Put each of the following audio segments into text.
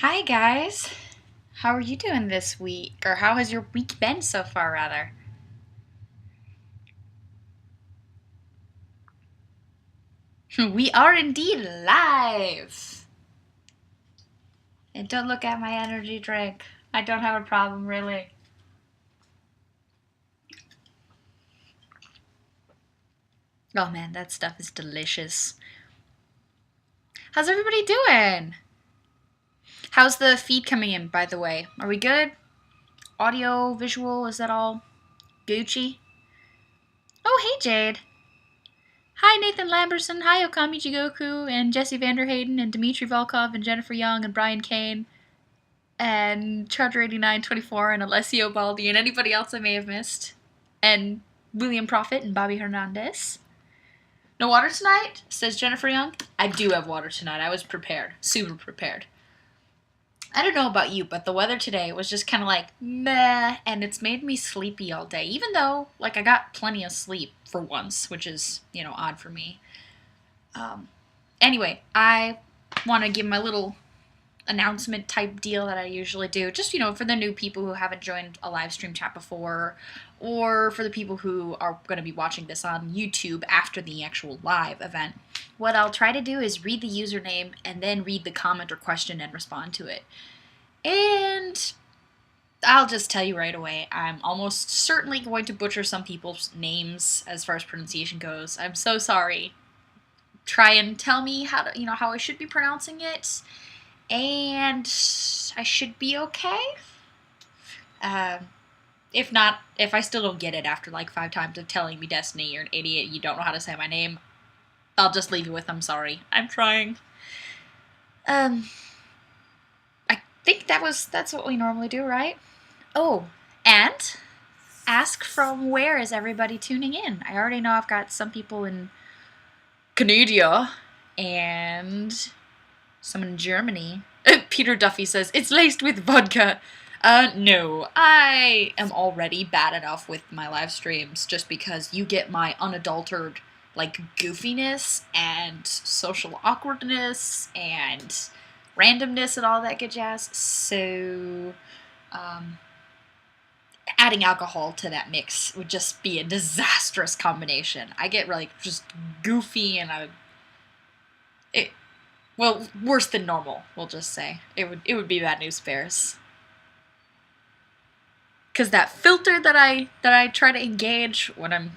Hi, guys. How are you doing this week? Or how has your week been so far, rather? We are indeed live! And don't look at my energy drink. I don't have a problem, really. Oh man, that stuff is delicious. How's everybody doing? How's the feed coming in, by the way? Are we good? Audio, visual, is that all Gucci? Oh, hey, Jade. Hi, Nathan Lamberson. Hi, Okami Jigoku, and Jesse Vanderhayden, and Dmitry Volkov, and Jennifer Young, and Brian Kane, and Charger8924, and Alessio Baldi, and anybody else I may have missed, and William Prophet, and Bobby Hernandez. No water tonight? Says Jennifer Young. I do have water tonight. I was prepared. Super prepared. I don't know about you, but the weather today was just kind of like meh, and it's made me sleepy all day, even though, like, I got plenty of sleep for once, which is, odd for me. Anyway, I want to give my little announcement type deal that I usually do, just, for the new people who haven't joined a live stream chat before, or for the people who are going to be watching this on YouTube after the actual live event. What I'll try to do is read the username and then read the comment or question and respond to it. And I'll just tell you right away, I'm almost certainly going to butcher some people's names as far as pronunciation goes. I'm so sorry. Try and tell me how to, how I should be pronouncing it, and I should be okay. If not, if I still don't get it after like 5 times of telling me, Destiny, you're an idiot, you don't know how to say my name, I'll just leave you with, I'm sorry. I'm trying. I think that's what we normally do, right? Oh, and ask from where is everybody tuning in. I already know I've got some people in Canada and someone in Germany. Peter Duffy says, it's laced with vodka. No. I am already bad enough with my live streams just because you get my unadulterated, like, goofiness and social awkwardness and randomness and all that good jazz. So, adding alcohol to that mix would just be a disastrous combination. I get, like, just goofy and well, worse than normal, we'll just say. It would be bad news bears. Because that filter that I try to engage when I'm,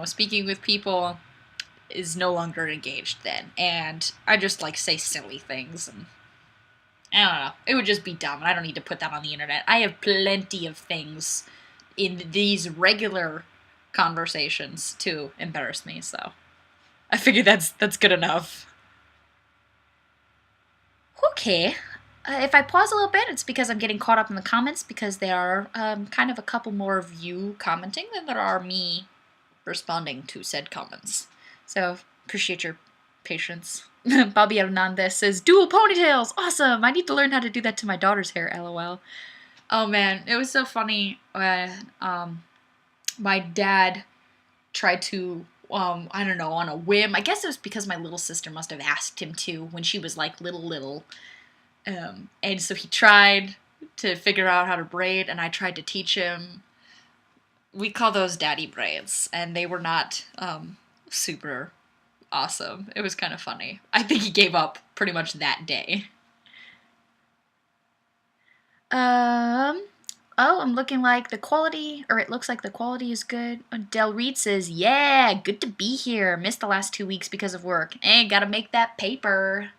speaking with people is no longer engaged then. And I just, like, say silly things. And I don't know. It would just be dumb. And I don't need to put that on the internet. I have plenty of things in these regular conversations to embarrass me. So I figure that's good enough. Okay. If I pause a little bit, it's because I'm getting caught up in the comments because there are kind of a couple more of you commenting than there are me responding to said comments. So, appreciate your patience. Bobby Hernandez says, dual ponytails! Awesome! I need to learn how to do that to my daughter's hair, lol. Oh man, it was so funny when my dad tried to I don't know, on a whim. I guess it was because my little sister must have asked him to when she was like little. And so he tried to figure out how to braid, and I tried to teach him. We call those daddy braids, and they were not super awesome. It was kind of funny. I think he gave up pretty much that day. Oh, I'm looking like the quality, or it looks like the quality is good. Del Reed says, yeah, good to be here. Missed the last 2 weeks because of work. Hey, gotta make that paper.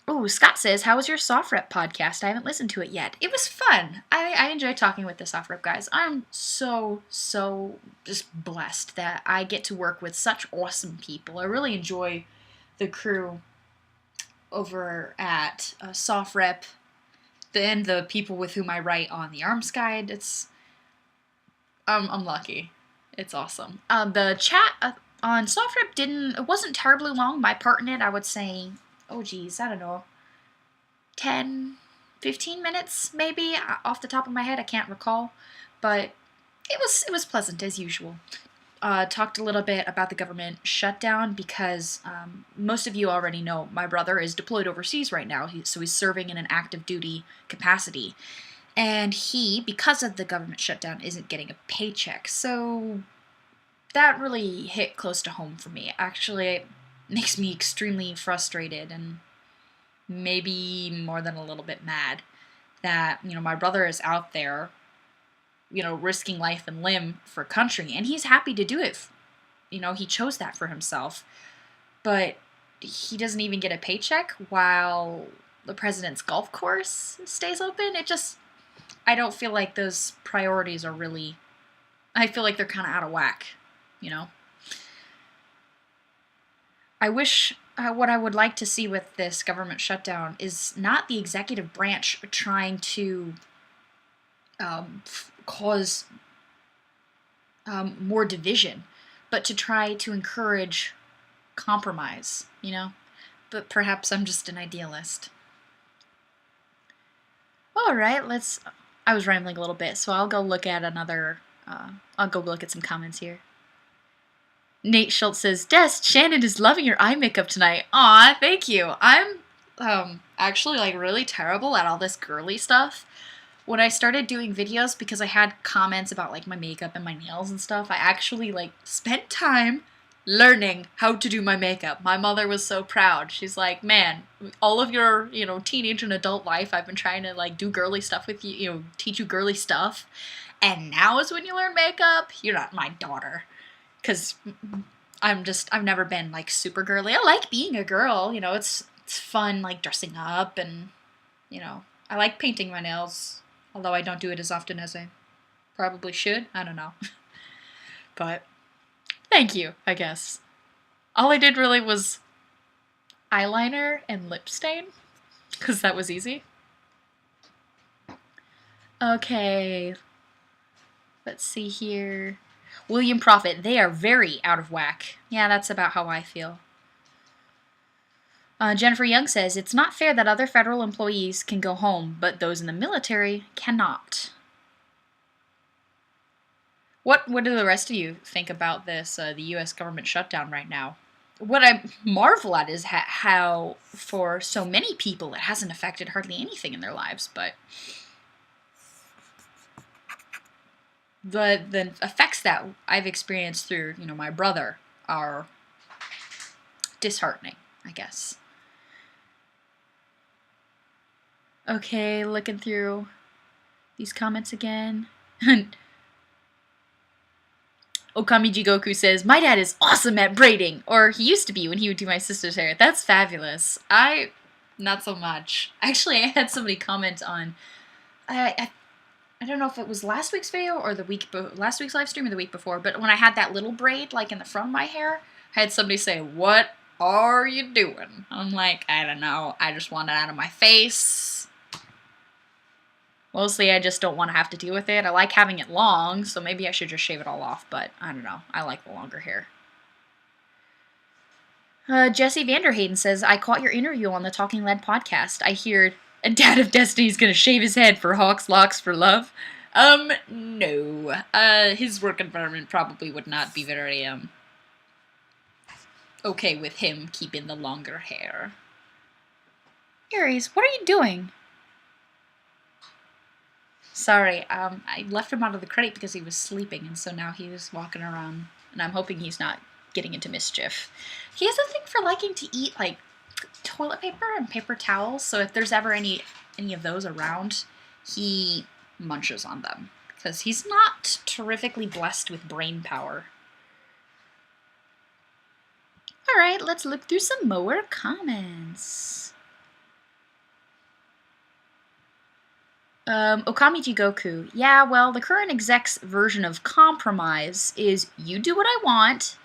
Oh, Scott says, how was your soft rep podcast? I haven't listened to it yet. It was fun. I enjoy talking with the soft rep guys. I'm so just blessed that I get to work with such awesome people. I really enjoy the crew over at soft rep and the people with whom I write on the Arms Guide. I'm lucky. It's awesome. The chat on soft rep it wasn't terribly long. My part in it, I would say, oh geez, I don't know, 10, 15 minutes maybe, off the top of my head. I can't recall, but it was pleasant as usual. talked a little bit about the government shutdown because most of you already know my brother is deployed overseas right now, so he's serving in an active duty capacity. And he, because of the government shutdown, isn't getting a paycheck. So that really hit close to home for me. Actually, it makes me extremely frustrated and maybe more than a little bit mad that, you know, my brother is out there, you know, risking life and limb for country, and he's happy to do it. You know, he chose that for himself, but he doesn't even get a paycheck while the president's golf course stays open. I don't feel like those priorities are really, I feel like they're kind of out of whack, you know? I wish, what I would like to see with this government shutdown is not the executive branch trying to cause more division, but to try to encourage compromise, you know? But perhaps I'm just an idealist. Alright, I was rambling a little bit, so I'll go look at I'll go look at some comments here. Nate Schultz says, Des, Shannon is loving your eye makeup tonight. Aw, thank you. I'm actually like really terrible at all this girly stuff. When I started doing videos, because I had comments about like my makeup and my nails and stuff, I actually like spent time learning how to do my makeup. My mother was so proud. She's like, man, all of your, you know, teenage and adult life, I've been trying to like do girly stuff with you, you know, teach you girly stuff. And now is when you learn makeup? You're not my daughter. Because I've never been like super girly. I like being a girl, you know, it's fun like dressing up and, you know, I like painting my nails, although I don't do it as often as I probably should. I don't know. But thank you, I guess. All I did really was eyeliner and lip stain, because that was easy. Okay, let's see here. William Prophet, they are very out of whack. Yeah, that's about how I feel. Jennifer Young says, it's not fair that other federal employees can go home, but those in the military cannot. What do the rest of you think about this, the U.S. government shutdown right now? What I marvel at is how, for so many people, it hasn't affected hardly anything in their lives, but the effects that I've experienced through, you know, my brother are disheartening, I guess. Okay, looking through these comments again. Okami Jigoku says, my dad is awesome at braiding, or he used to be when he would do my sister's hair. That's fabulous. Not so much. Actually, I had somebody comment on, I don't know if it was last week's video or last week's live stream or the week before, but when I had that little braid like in the front of my hair, I had somebody say, what are you doing? I'm like, I don't know. I just want it out of my face. Mostly I just don't want to have to deal with it. I like having it long, so maybe I should just shave it all off, but I don't know. I like the longer hair. Jesse Vanderhayden says, I caught your interview on the Talking Lead podcast. I hear a dad of Destiny is going to shave his head for Hawk's Locks for Love. No. His work environment probably would not be very, okay with him keeping the longer hair. Aries, what are you doing? Sorry, I left him out of the crate because he was sleeping, and so now he was walking around, and I'm hoping he's not getting into mischief. He has a thing for liking to eat, like, toilet paper and paper towels, so if there's ever any of those around, he munches on them, because he's not terrifically blessed with brain power. Alright, let's look through some more comments. Okami Jigoku. Yeah, well, the current exec's version of compromise is you do what I want,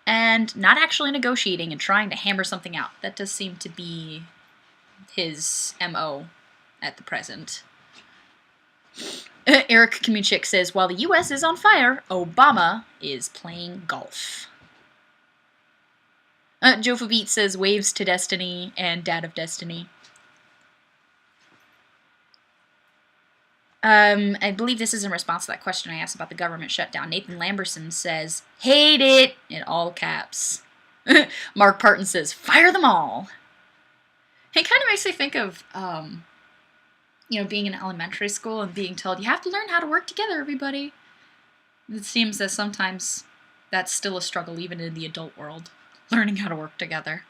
and not actually negotiating and trying to hammer something out. That does seem to be his MO at the present. Eric Kamunchik says, while the U.S. is on fire, Obama is playing golf. Jofa Beat says, waves to Destiny and Dad of Destiny. I believe this is in response to that question I asked about the government shutdown. Nathan Lamberson says, hate it, in all caps. Mark Parton says, fire them all. It kind of makes me think of, being in elementary school and being told, you have to learn how to work together, everybody. It seems that sometimes that's still a struggle, even in the adult world, learning how to work together.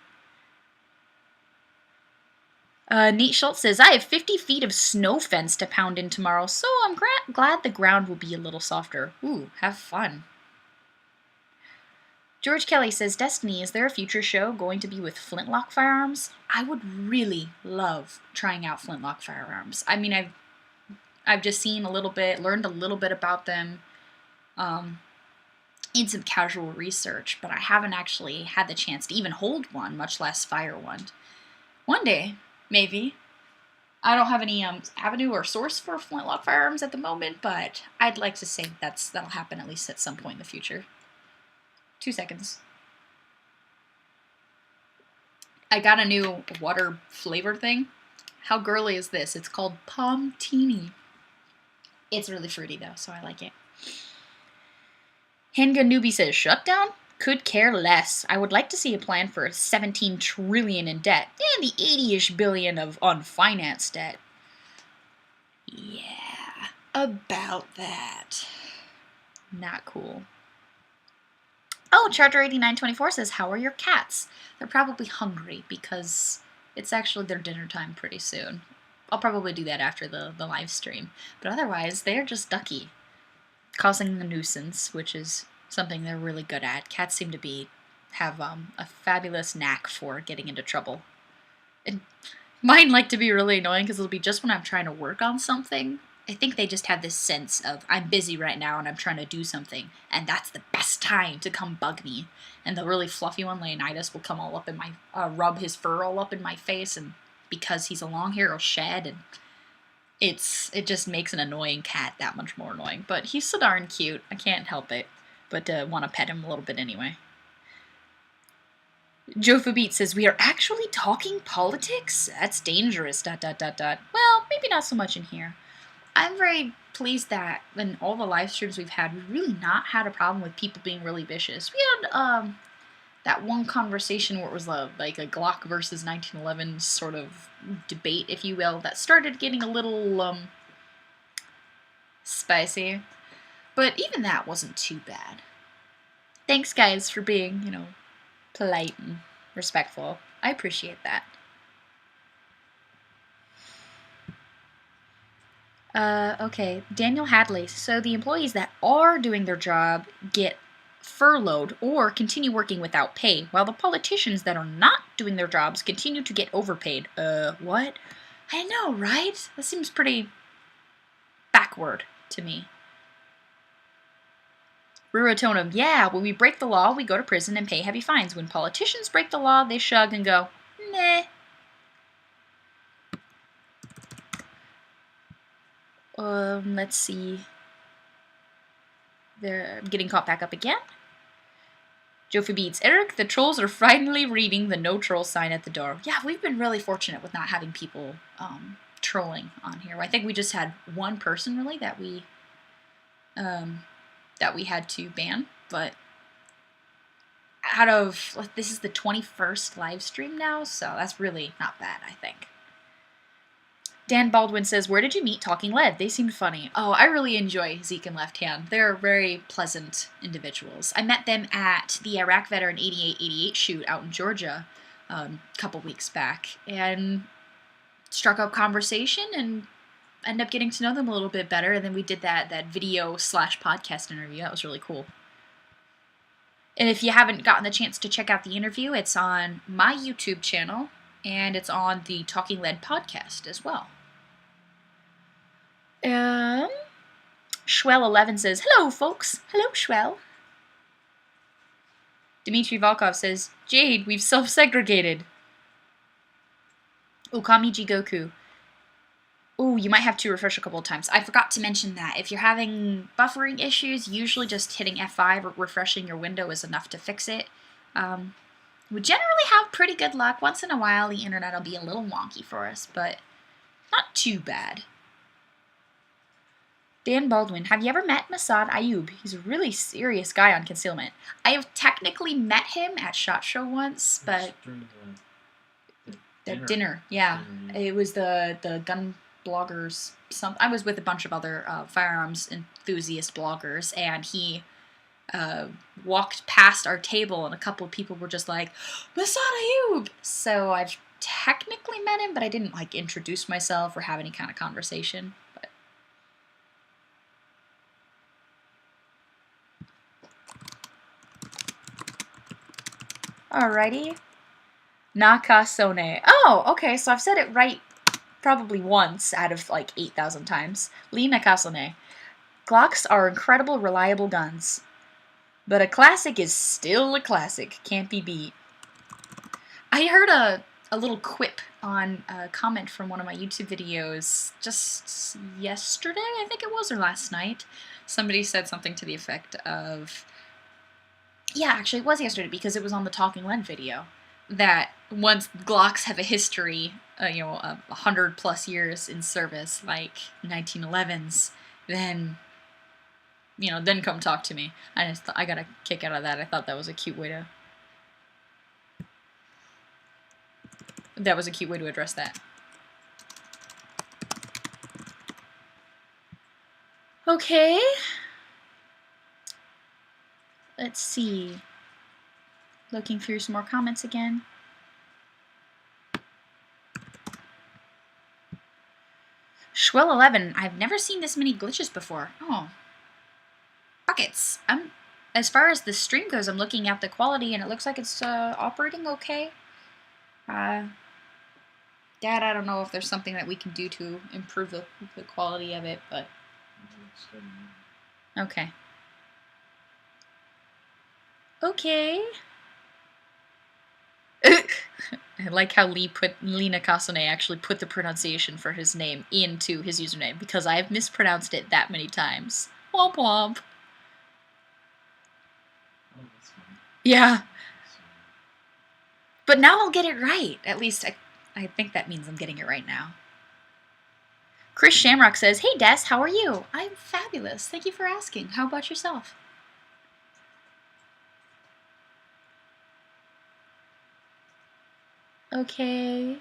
Nate Schultz says, I have 50 feet of snow fence to pound in tomorrow, so I'm glad the ground will be a little softer. Ooh, have fun. George Kelly says, Destiny, is there a future show going to be with flintlock firearms? I would really love trying out flintlock firearms. I mean, I've just seen a little bit, learned a little bit about them, in some casual research, but I haven't actually had the chance to even hold one, much less fire one. One day, maybe. I don't have any avenue or source for flintlock firearms at the moment, but I'd like to say that'll happen at least at some point in the future. 2 seconds. I got a new water flavor thing. How girly is this? It's called Palmtini. It's really fruity though, so I like it. Handgun Newbie says, shutdown? Could care less. I would like to see a plan for 17 trillion in debt and the 80-ish billion of unfinanced debt. Yeah, about that. Not cool. Oh, Charger 8924 says, how are your cats? They're probably hungry because it's actually their dinner time pretty soon. I'll probably do that after the live stream. But otherwise, they're just ducky, causing a nuisance, which is something they're really good at. Cats seem to have a fabulous knack for getting into trouble. And mine like to be really annoying because it'll be just when I'm trying to work on something. I think they just have this sense of, I'm busy right now and I'm trying to do something, and that's the best time to come bug me. And the really fluffy one, Leonidas, will come all up in my, rub his fur all up in my face, and because he's a long hair, he'll shed, and it just makes an annoying cat that much more annoying. But he's so darn cute, I can't help it, but want to pet him a little bit anyway. Jofa Beat says, we are actually talking politics? That's dangerous, ... Well, maybe not so much in here. I'm very pleased that in all the live streams we've had, we've really not had a problem with people being really vicious. We had that one conversation where it was like a Glock versus 1911 sort of debate, if you will, that started getting a little spicy. But even that wasn't too bad. Thanks, guys, for being, polite and respectful. I appreciate that. Okay, Daniel Hadley. So the employees that are doing their job get furloughed or continue working without pay, while the politicians that are not doing their jobs continue to get overpaid. What? I know, right? That seems pretty backward to me. Rurotonum, yeah, when we break the law, we go to prison and pay heavy fines. When politicians break the law, they shrug and go, meh. Let's see. They're getting caught back up again. Jofi Beats, Eric, the trolls are finally reading the no troll sign at the door. Yeah, we've been really fortunate with not having people trolling on here. I think we just had one person really that we had to ban, but out of, this is the 21st live stream now, so that's really not bad, I think. Dan Baldwin says, where did you meet Talking Lead? They seemed funny. Oh, I really enjoy Zeke and Left Hand. They're very pleasant individuals. I met them at the Iraq Veteran 8888 shoot out in Georgia a couple weeks back, and struck up conversation and ended up getting to know them a little bit better, and then we did that video/podcast interview. That was really cool. And if you haven't gotten the chance to check out the interview, it's on my YouTube channel, and it's on the Talking Lead podcast as well. Schwell11 says, hello, folks. Hello, Schwell. Dmitry Volkov says, Jade, we've self-segregated. Okami Jigoku. Ooh, you might have to refresh a couple of times. I forgot to mention that. If you're having buffering issues, usually just hitting F5 or refreshing your window is enough to fix it. We generally have pretty good luck. Once in a while, the internet will be a little wonky for us, but not too bad. Dan Baldwin, have you ever met Masad Ayub? He's a really serious guy on concealment. I have technically met him at SHOT Show once, but the dinner, yeah. It was the gun bloggers. I was with a bunch of other firearms enthusiast bloggers, and he walked past our table, and a couple of people were just like, Masad Ayub! So I've technically met him, but I didn't like introduce myself or have any kind of conversation. But alrighty. Nakasone. Oh, okay, so I've said it right probably once out of like 8,000 times. Lee Nakasone. Glocks are incredible, reliable guns. But a classic is still a classic. Can't be beat. I heard a little quip on a comment from one of my YouTube videos just yesterday, I think it was, or last night. Somebody said something to the effect of... Yeah, actually it was yesterday because it was on the Talking Len video. That once Glocks have a history, you know, 100 plus years in service, like 1911s, then, you know, then come talk to me. I got a kick out of that. I thought that was a cute way to... That was a cute way to address that. Okay. Let's see. Looking through some more comments again. Schwell11, I've never seen this many glitches before. Oh. Buckets. As far as the stream goes, I'm looking at the quality and it looks like it's operating okay. Dad, I don't know if there's something that we can do to improve the quality of it, but... Okay. Okay. I like how Lee Nakasone actually put the pronunciation for his name into his username, because I've mispronounced it that many times. Womp womp. Oh, that's funny. Yeah. But now I'll get it right. At least I think that means I'm getting it right now. Chris Shamrock says, Hey Des, how are you? I'm fabulous. Thank you for asking. How about yourself? Okay.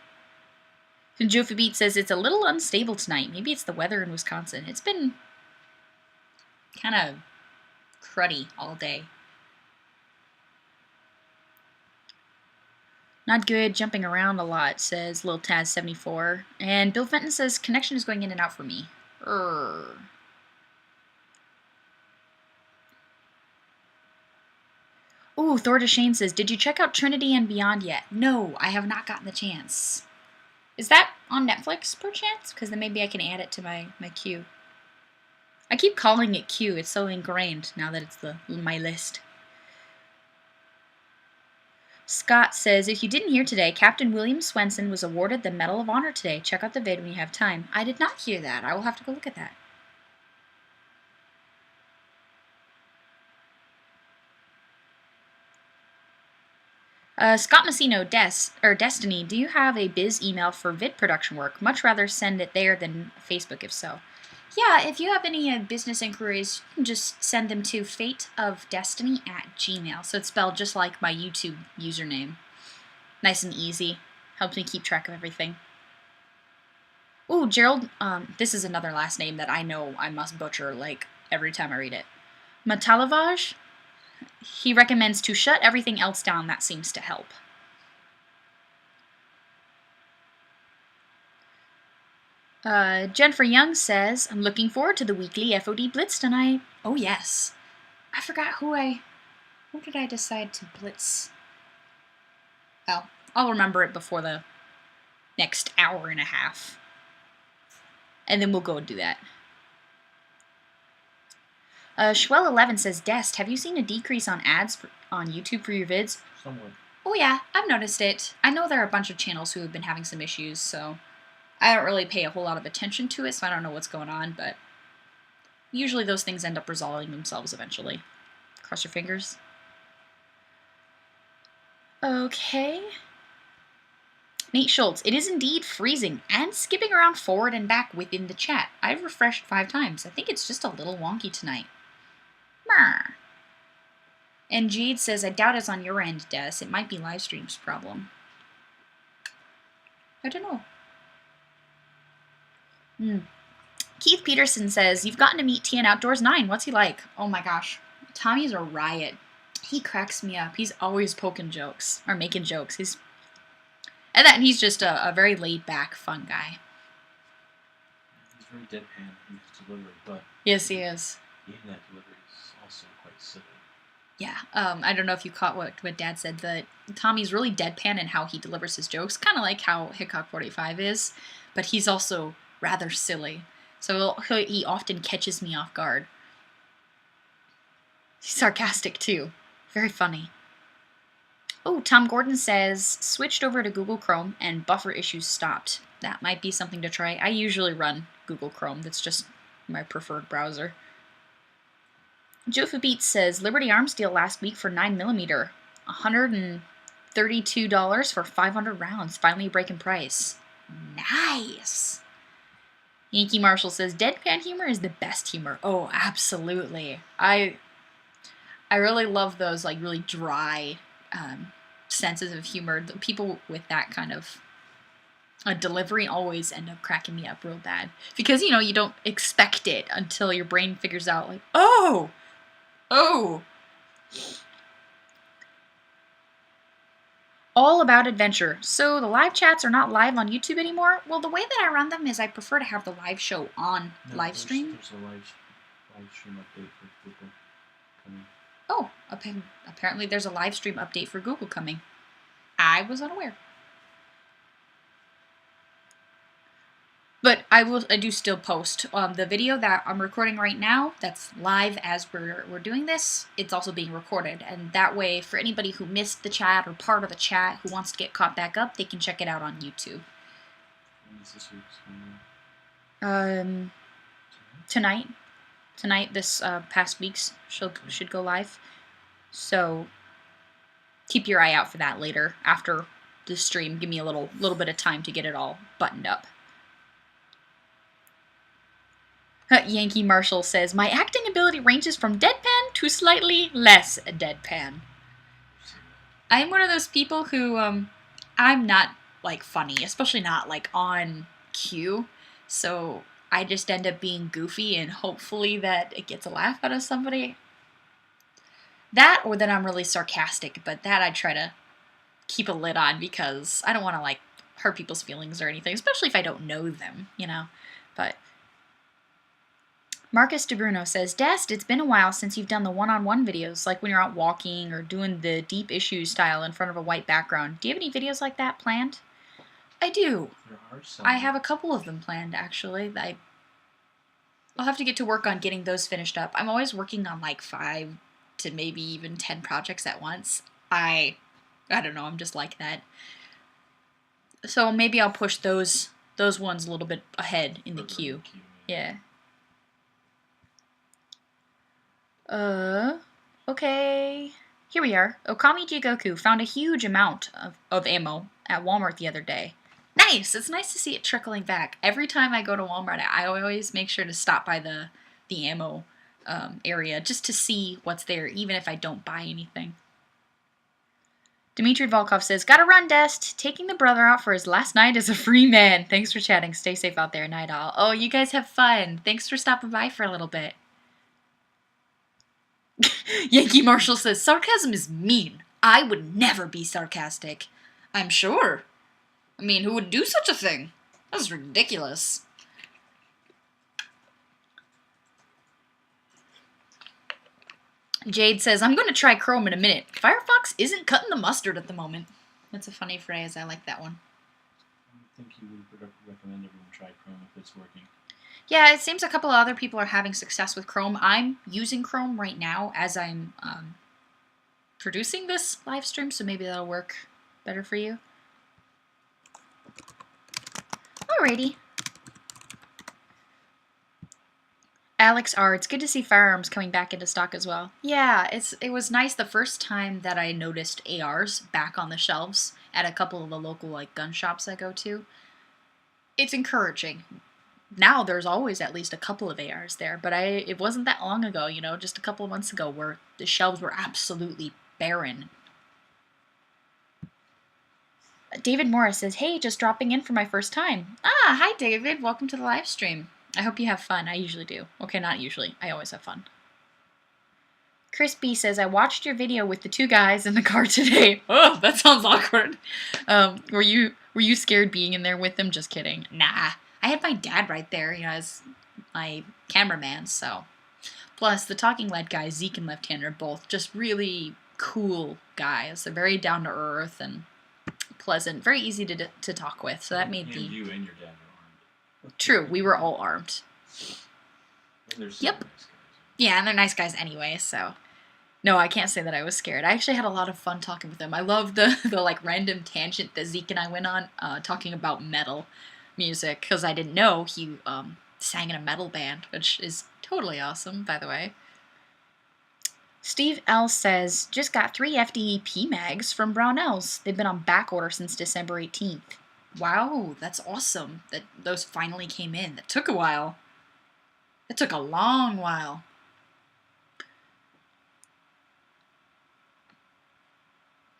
Jofi Beat says it's a little unstable tonight. Maybe it's the weather in Wisconsin. It's been kind of cruddy all day. Not good, jumping around a lot, says Lil Taz74. And Bill Fenton says connection is going in and out for me. Ooh, Thor DeShane says, did you check out Trinity and Beyond yet? No, I have not gotten the chance. Is that on Netflix, perchance? Because then maybe I can add it to my queue. I keep calling it queue. It's so ingrained now that it's my list. Scott says, if you didn't hear today, Captain William Swenson was awarded the Medal of Honor today. Check out the vid when you have time. I did not hear that. I will have to go look at that. Scott Messino, Destiny, do you have a biz email for vid production work? Much rather send it there than Facebook, if so. Yeah, if you have any business inquiries, you can just send them to FateofDestinee@gmail. So it's spelled just like my YouTube username. Nice and easy. Helps me keep track of everything. Ooh, Gerald, this is another last name that I know I must butcher, like, every time I read it. Matalavage? He recommends to shut everything else down. That seems to help. Jennifer Young says, I'm looking forward to the weekly FOD Blitz tonight. Oh, yes. I forgot who did I decide to blitz? Well, I'll remember it before the next hour and a half. And then we'll go and do that. Schwell11 says, Dest, have you seen a decrease on ads on YouTube for your vids? Somewhat. Oh yeah, I've noticed it. I know there are a bunch of channels who have been having some issues, so I don't really pay a whole lot of attention to it, so I don't know what's going on, but usually those things end up resolving themselves eventually. Cross your fingers. Okay. Nate Schultz, it is indeed freezing and skipping around forward and back within the chat. I've refreshed 5 times. I think it's just a little wonky tonight. Mer. And Jade says, I doubt it's on your end, Des. It might be live stream's problem. I don't know. Keith Peterson says, you've gotten to meet TN Outdoors 9. What's he like? Oh my gosh. Tommy's a riot. He cracks me up. He's always poking jokes, or making jokes. He's just a very laid-back, fun guy. He's very deadpan in his delivery, but... Yes, he is. Even that delivery is also quite silly. Yeah, I don't know if you caught what Dad said, but Tommy's really deadpan in how he delivers his jokes, kind of like how Hickok 45 is, but he's also rather silly. So he often catches me off guard. He's sarcastic, too. Very funny. Oh, Tom Gordon says, switched over to Google Chrome and buffer issues stopped. That might be something to try. I usually run Google Chrome. That's just my preferred browser. Jofu Beats says, Liberty Arms deal last week for 9mm. $132 for 500 rounds. Finally breaking price. Nice. Yankee Marshall says, deadpan humor is the best humor. Oh, absolutely. I really love those, like, really dry senses of humor. The people with that kind of a delivery always end up cracking me up real bad. Because, you know, you don't expect it until your brain figures out, like, oh! All about adventure. So the live chats are not live on YouTube anymore? Well, the way that I run them is I prefer to have the live show on live stream. There's a live stream update for Google coming. Oh, apparently there's a live stream update for Google coming. I was unaware. But I do still post the video that I'm recording right now. That's live as we're doing this. It's also being recorded, and that way, for anybody who missed the chat or part of the chat who wants to get caught back up, they can check it out on YouTube. When is this week's coming out? Tonight, this past week's should go live. So keep your eye out for that later after the stream. Give me a little bit of time to get it all buttoned up. Yankee Marshall says, my acting ability ranges from deadpan to slightly less deadpan. I'm one of those people who, I'm not, like, funny, especially not, like, on cue, so I just end up being goofy, and hopefully that it gets a laugh out of somebody. That, or that I'm really sarcastic, but that I try to keep a lid on, because I don't want to, like, hurt people's feelings or anything, especially if I don't know them, you know, but... Marcus DeBruno says, Dest, it's been a while since you've done the one-on-one videos, like when you're out walking or doing the deep issue style in front of a white background. Do you have any videos like that planned? I do. There are some. I have a couple of them planned, actually. I'll have to get to work on getting those finished up. I'm always working on like 5 to maybe even 10 projects at once. I don't know, I'm just like that. So maybe I'll push those ones a little bit ahead in the queue. Yeah. Okay. Here we are. Okami Jigoku found a huge amount of ammo at Walmart the other day. Nice! It's nice to see it trickling back. Every time I go to Walmart, I always make sure to stop by the ammo area just to see what's there, even if I don't buy anything. Dmitry Volkov says, gotta run, Dest. Taking the brother out for his last night as a free man. Thanks for chatting. Stay safe out there, Night Owl. Oh, you guys have fun. Thanks for stopping by for a little bit. Yankee Marshall says, sarcasm is mean. I would never be sarcastic. I'm sure. I mean, who would do such a thing? That's ridiculous. Jade says, I'm going to try Chrome in a minute. Firefox isn't cutting the mustard at the moment. That's a funny phrase. I like that one. I think you would recommend everyone try Chrome if it's working. Yeah, it seems a couple of other people are having success with Chrome. I'm using Chrome right now as I'm producing this live stream, so maybe that'll work better for you. Alrighty. Alex R, it's good to see Firearms coming back into stock as well. Yeah, it was nice the first time that I noticed ARs back on the shelves at a couple of the local like gun shops I go to. It's encouraging. Now there's always at least a couple of ARs there, but it wasn't that long ago, you know, just a couple of months ago where the shelves were absolutely barren. David Morris says, hey, just dropping in for my first time. Ah, hi David, welcome to the live stream. I hope you have fun. I usually do. Okay, not usually. I always have fun. Chris B says, I watched your video with the two guys in the car today. Oh, that sounds awkward. Were you scared being in there with them? Just kidding. Nah. I had my dad right there, you know, as my cameraman, so. Plus, the talking lead guy, Zeke and Left Hand, are both just really cool guys. They're very down to earth and pleasant, very easy to talk with, so that made you and your dad are armed. True, we were all armed. Yep. Nice guys. Yeah, and they're nice guys anyway, so. No, I can't say that I was scared. I actually had a lot of fun talking with them. I love the like random tangent that Zeke and I went on, talking about metal music, because I didn't know he sang in a metal band, which is totally awesome, by the way. Steve L says, just got 3 FDEP mags from Brownells. They've been on back order since December 18th. Wow, that's awesome that those finally came in. That took a while. It took a long while.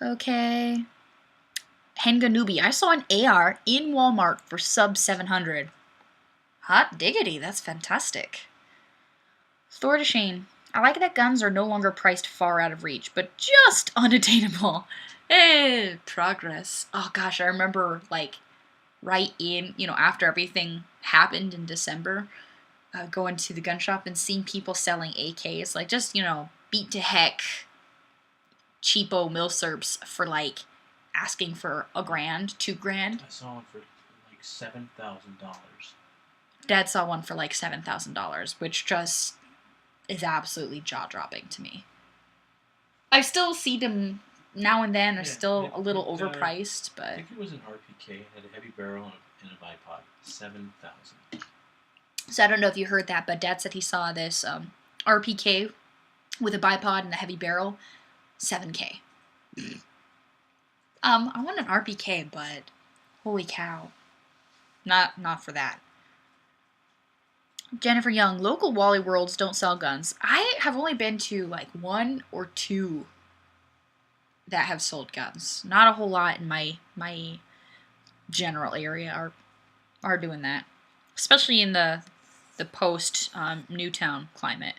Okay. Henganubi, I saw an AR in Walmart for sub 700. Hot diggity, that's fantastic. Thor to Shane, I like that guns are no longer priced far out of reach, but just unattainable. Hey, progress. Oh gosh, I remember like right in, you know, after everything happened in December, going to the gun shop and seeing people selling AKs, like just, you know, beat to heck, cheapo milsurps for like asking for $1,000, $2,000. I saw one for like $7,000. Dad saw one for like $7,000, which just is absolutely jaw-dropping to me. I still see them now and then. They're still a little overpriced, but I think it was an RPK. It had a heavy barrel and a bipod. 7,000. So I don't know if you heard that, but Dad said he saw this RPK with a bipod and a heavy barrel, $7K. I want an RPK, but holy cow, not for that. Jennifer Young, local Wally Worlds don't sell guns. I have only been to like 1 or 2 that have sold guns. Not a whole lot in my general area are doing that, especially in the post Newtown climate.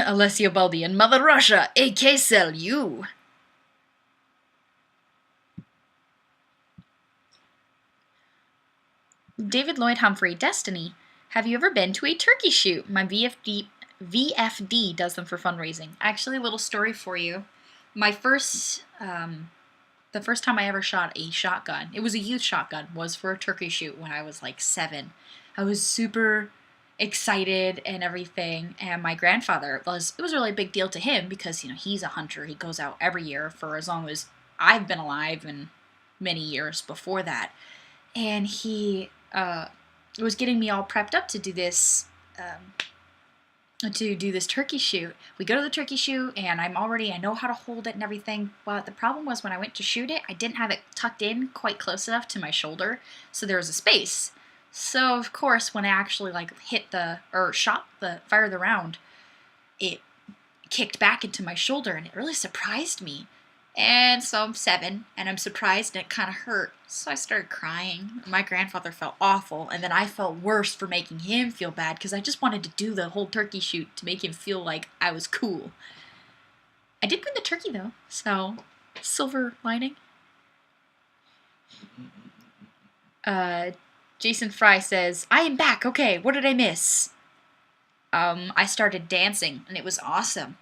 Alessio Baldi and Mother Russia, AK sell you. David Lloyd Humphrey, Destiny. Have you ever been to a turkey shoot? My VFD does them for fundraising. Actually, a little story for you. My first, the first time I ever shot a shotgun, it was a youth shotgun, was for a turkey shoot when I was like 7. I was super excited and everything, and my grandfather it was really a big deal to him because, you know, he's a hunter. He goes out every year for as long as I've been alive and many years before that. And he was getting me all prepped up to do this turkey shoot. We go to the turkey shoot, and I know how to hold it and everything, but the problem was when I went to shoot it, I didn't have it tucked in quite close enough to my shoulder, so there was a space. So, of course, when I actually, like, fired the round, it kicked back into my shoulder, and it really surprised me. And so I'm 7, and I'm surprised, and it kind of hurt. So I started crying. My grandfather felt awful, and then I felt worse for making him feel bad, because I just wanted to do the whole turkey shoot to make him feel like I was cool. I did win the turkey, though, so silver lining. Jason Fry says, I am back, okay, what did I miss? I started dancing, and it was awesome.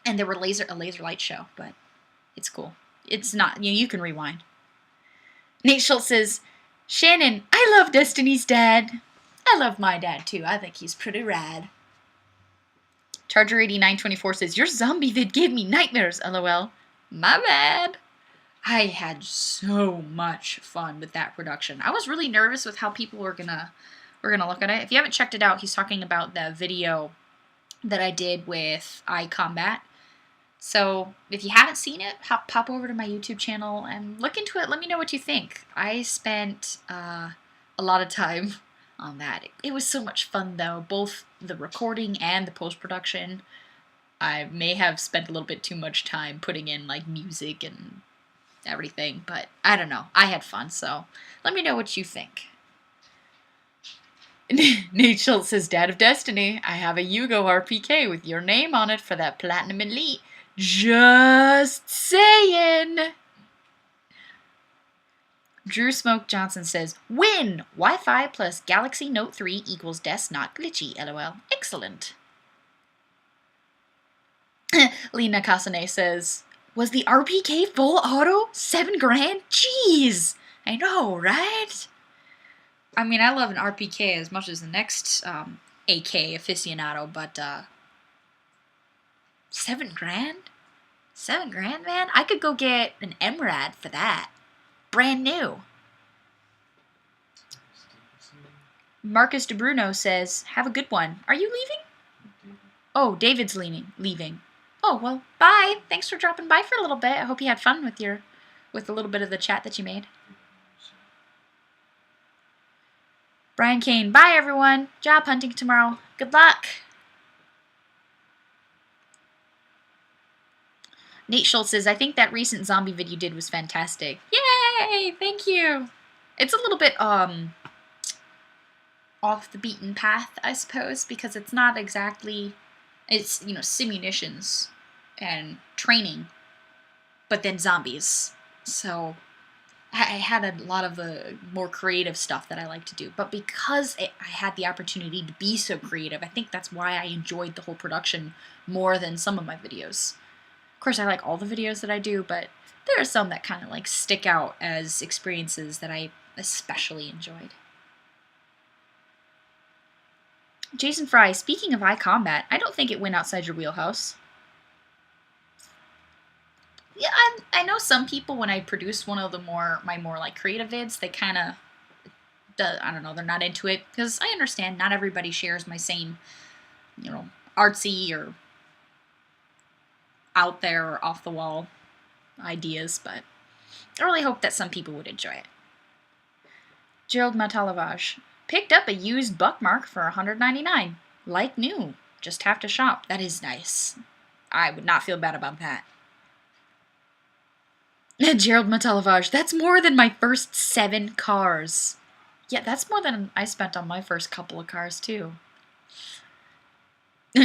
And there were a laser light show, but it's cool. It's not, you can rewind. Nate Schultz says, Shannon, I love Destiny's dad. I love my dad, too. I think he's pretty rad. Charger8924 says, your zombie vid gave me nightmares, lol. My bad. I had so much fun with that production. I was really nervous with how people were gonna We're going to look at it. If you haven't checked it out, he's talking about the video that I did with iCombat. So if you haven't seen it, pop over to my YouTube channel and look into it. Let me know what you think. I spent a lot of time on that. It was so much fun, though, both the recording and the post-production. I may have spent a little bit too much time putting in, like, music and everything, but I don't know. I had fun, so let me know what you think. Nate Schultz says, Dad of Destiny, I have a Yugo RPK with your name on it for that Platinum Elite. Just saying. Drew Smoke Johnson says, win! Wi-Fi plus Galaxy Note 3 equals Des not glitchy, lol. Excellent. Lena Kasane says, was the RPK full auto? $7,000? Jeez! I know, right? I mean, I love an RPK as much as the next AK aficionado, but $7,000? $7,000, man? I could go get an MRAD for that. Brand new. Marcus DeBruno says, have a good one. Are you leaving? Oh, David's leaving. Oh, well, bye. Thanks for dropping by for a little bit. I hope you had fun with a little bit of the chat that you made. Brian Kane, bye everyone. Job hunting tomorrow. Good luck. Nate Schultz says, I think that recent zombie vid you did was fantastic. Yay! Thank you. It's a little bit off the beaten path, I suppose, because it's not exactly, it's, you know, simunitions and training, but then zombies. So I had a lot of the more creative stuff that I like to do. But because I had the opportunity to be so creative, I think that's why I enjoyed the whole production more than some of my videos. Of course, I like all the videos that I do, but there are some that kind of like stick out as experiences that I especially enjoyed. Jason Fry, speaking of iCombat, I don't think it went outside your wheelhouse. Yeah, I know some people, when I produce one of the my more like creative vids, they kind of, I don't know, they're not into it, because I understand not everybody shares my same, you know, artsy or out there or off the wall ideas, but I really hope that some people would enjoy it. Gerald Matalavage, picked up a used Buckmark for $199, like new, just have to shop. That is nice. I would not feel bad about that. Gerald Matalavage, that's more than my first 7 cars. Yeah, that's more than I spent on my first couple of cars, too.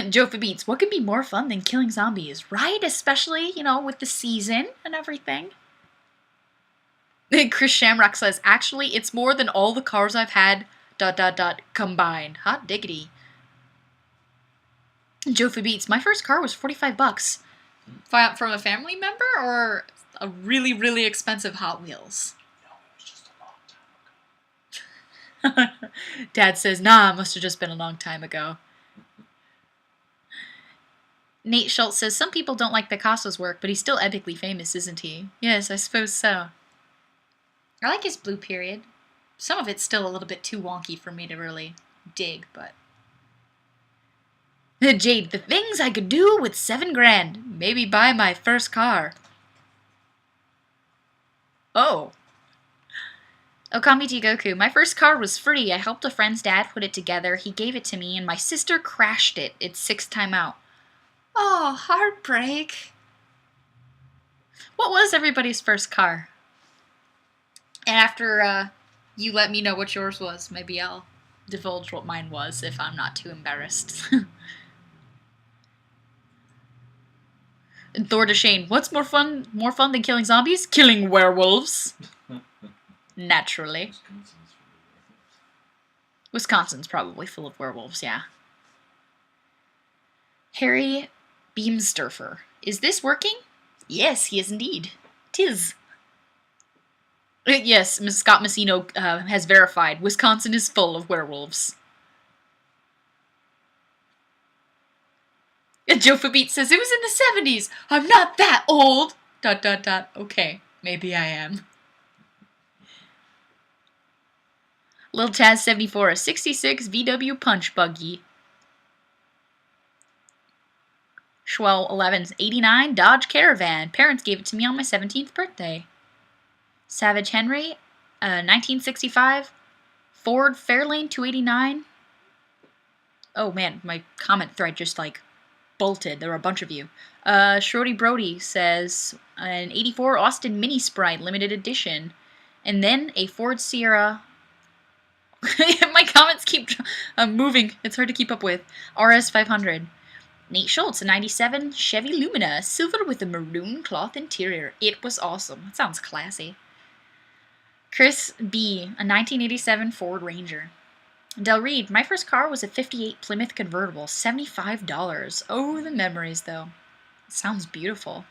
Joe Beats, what could be more fun than killing zombies, right? Especially, you know, with the season and everything. Chris Shamrock says, actually, it's more than all the cars I've had, ... combined. Hot diggity. Joe Beats, my first car was $45. From a family member or a really, really expensive Hot Wheels? No, it was just a long time ago. Dad says, nah, it must have just been a long time ago. Nate Schultz says, some people don't like Picasso's work, but he's still epically famous, isn't he? Yes, I suppose so. I like his blue period. Some of it's still a little bit too wonky for me to really dig, but... Jade, the things I could do with $7,000. Maybe buy my first car. Oh. Okami Jigoku, my first car was free. I helped a friend's dad put it together. He gave it to me, and my sister crashed it. It's 6th time out. Oh, heartbreak. What was everybody's first car? And after you let me know what yours was, maybe I'll divulge what mine was if I'm not too embarrassed. And Thor DeShane, what's more fun than killing zombies? Killing werewolves. Naturally. Wisconsin's probably full of werewolves, yeah. Harry Beamsturfer, is this working? Yes, he is indeed. 'Tis. Yes, Ms. Scott Messino has verified. Wisconsin is full of werewolves. Joe Fabit says, it was in the 70s. I'm not that old. ... Okay, maybe I am. Lil Taz 74, a 66 VW Punch Buggy. Schwell 11, 89 Dodge Caravan. Parents gave it to me on my 17th birthday. Savage Henry, 1965 Ford Fairlane 289. Oh man, my comment thread just like bolted. There were a bunch of you. Shorty Brody says an 84 Austin Mini Sprite limited edition. And then a Ford Sierra. My comments keep moving. It's hard to keep up with. RS 500. Nate Schultz, a 97 Chevy Lumina, silver with a maroon cloth interior. It was awesome. That sounds classy. Chris B, a 1987 Ford Ranger. Del Reed, my first car was a 58 Plymouth convertible, $75. Oh, the memories, though. It sounds beautiful.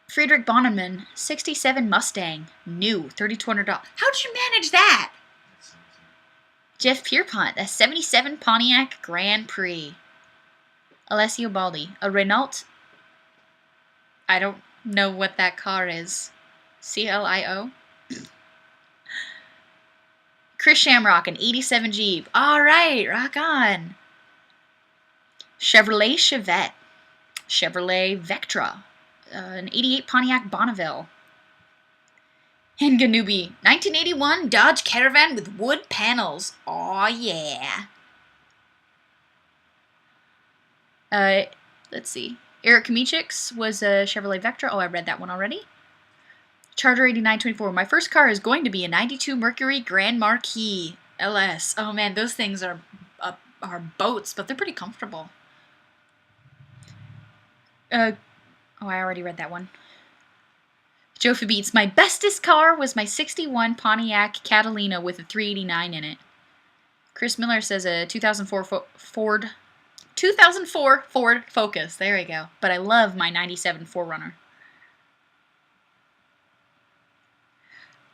Friedrich Bonneman, 67 Mustang, new, $3,200. How'd you manage that? Jeff Pierpont, a 77 Pontiac Grand Prix. Alessio Baldi, a Renault. I don't know what that car is. CLIO. Chris Shamrock, an 87 Jeep. Alright, rock on. Chevrolet Chevette. Chevrolet Vectra. An 88 Pontiac Bonneville. And Ganubi, 1981 Dodge Caravan with wood panels. Aw, yeah. Let's see. Eric Kamichix was a Chevrolet Vectra. Oh, I read that one already. Charger 8924. My first car is going to be a 92 Mercury Grand Marquis LS. Oh, man, those things are boats, but they're pretty comfortable. Oh, I already read that one. Jofi Beats, my bestest car was my 61 Pontiac Catalina with a 389 in it. Chris Miller says a 2004 Ford Focus. There we go. But I love my 97 4Runner.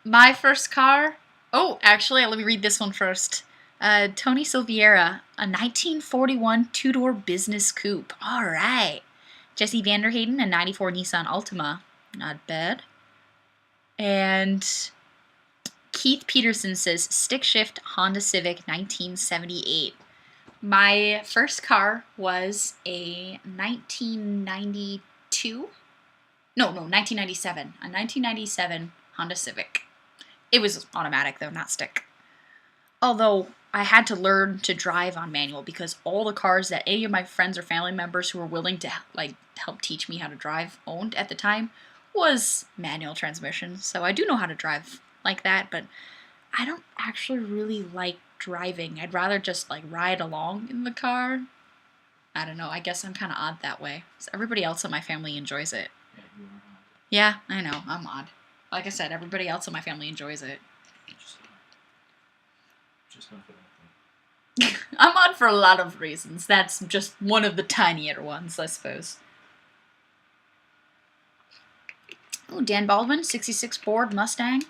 My first car. Oh, actually, let me read this one first. Tony Silviera, a 1941 two-door business coupe. All right. Jesse Vanderhayden, a 94 Nissan Altima. Not bad. And Keith Peterson says, stick shift Honda Civic 1978. My first car was a 1992? No, 1997. A 1997 Honda Civic. It was automatic, though, not stick. Although I had to learn to drive on manual because all the cars that any of my friends or family members who were willing to help teach me how to drive owned at the time was manual transmission. So I do know how to drive like that, but I don't actually really like driving. I'd rather just ride along in the car. I don't know. I guess I'm kind of odd that way. So everybody else in my family enjoys it. Yeah, you are odd. Yeah, I know. I'm odd. Like I said, everybody else in my family enjoys it. Just not for that thing. I'm odd for a lot of reasons. That's just one of the tinier ones, I suppose. Oh, Dan Baldwin, 66 Ford Mustang.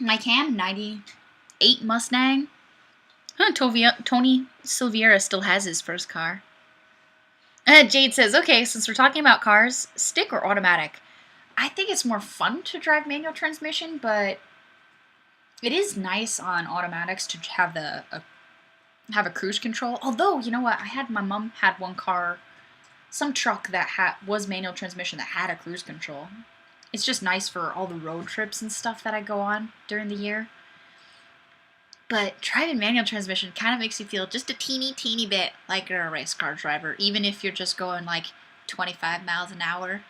Mike Ham, 98 Mustang. Tony Silviera still has his first car. Jade says, okay, since we're talking about cars, stick or automatic? I think it's more fun to drive manual transmission, but it is nice on automatics to have have a cruise control. Although, you know what? My mom had one car, some truck that was manual transmission that had a cruise control. It's just nice for all the road trips and stuff that I go on during the year. But driving manual transmission kind of makes you feel just a teeny bit like you're a race car driver, even if you're just going 25 miles an hour,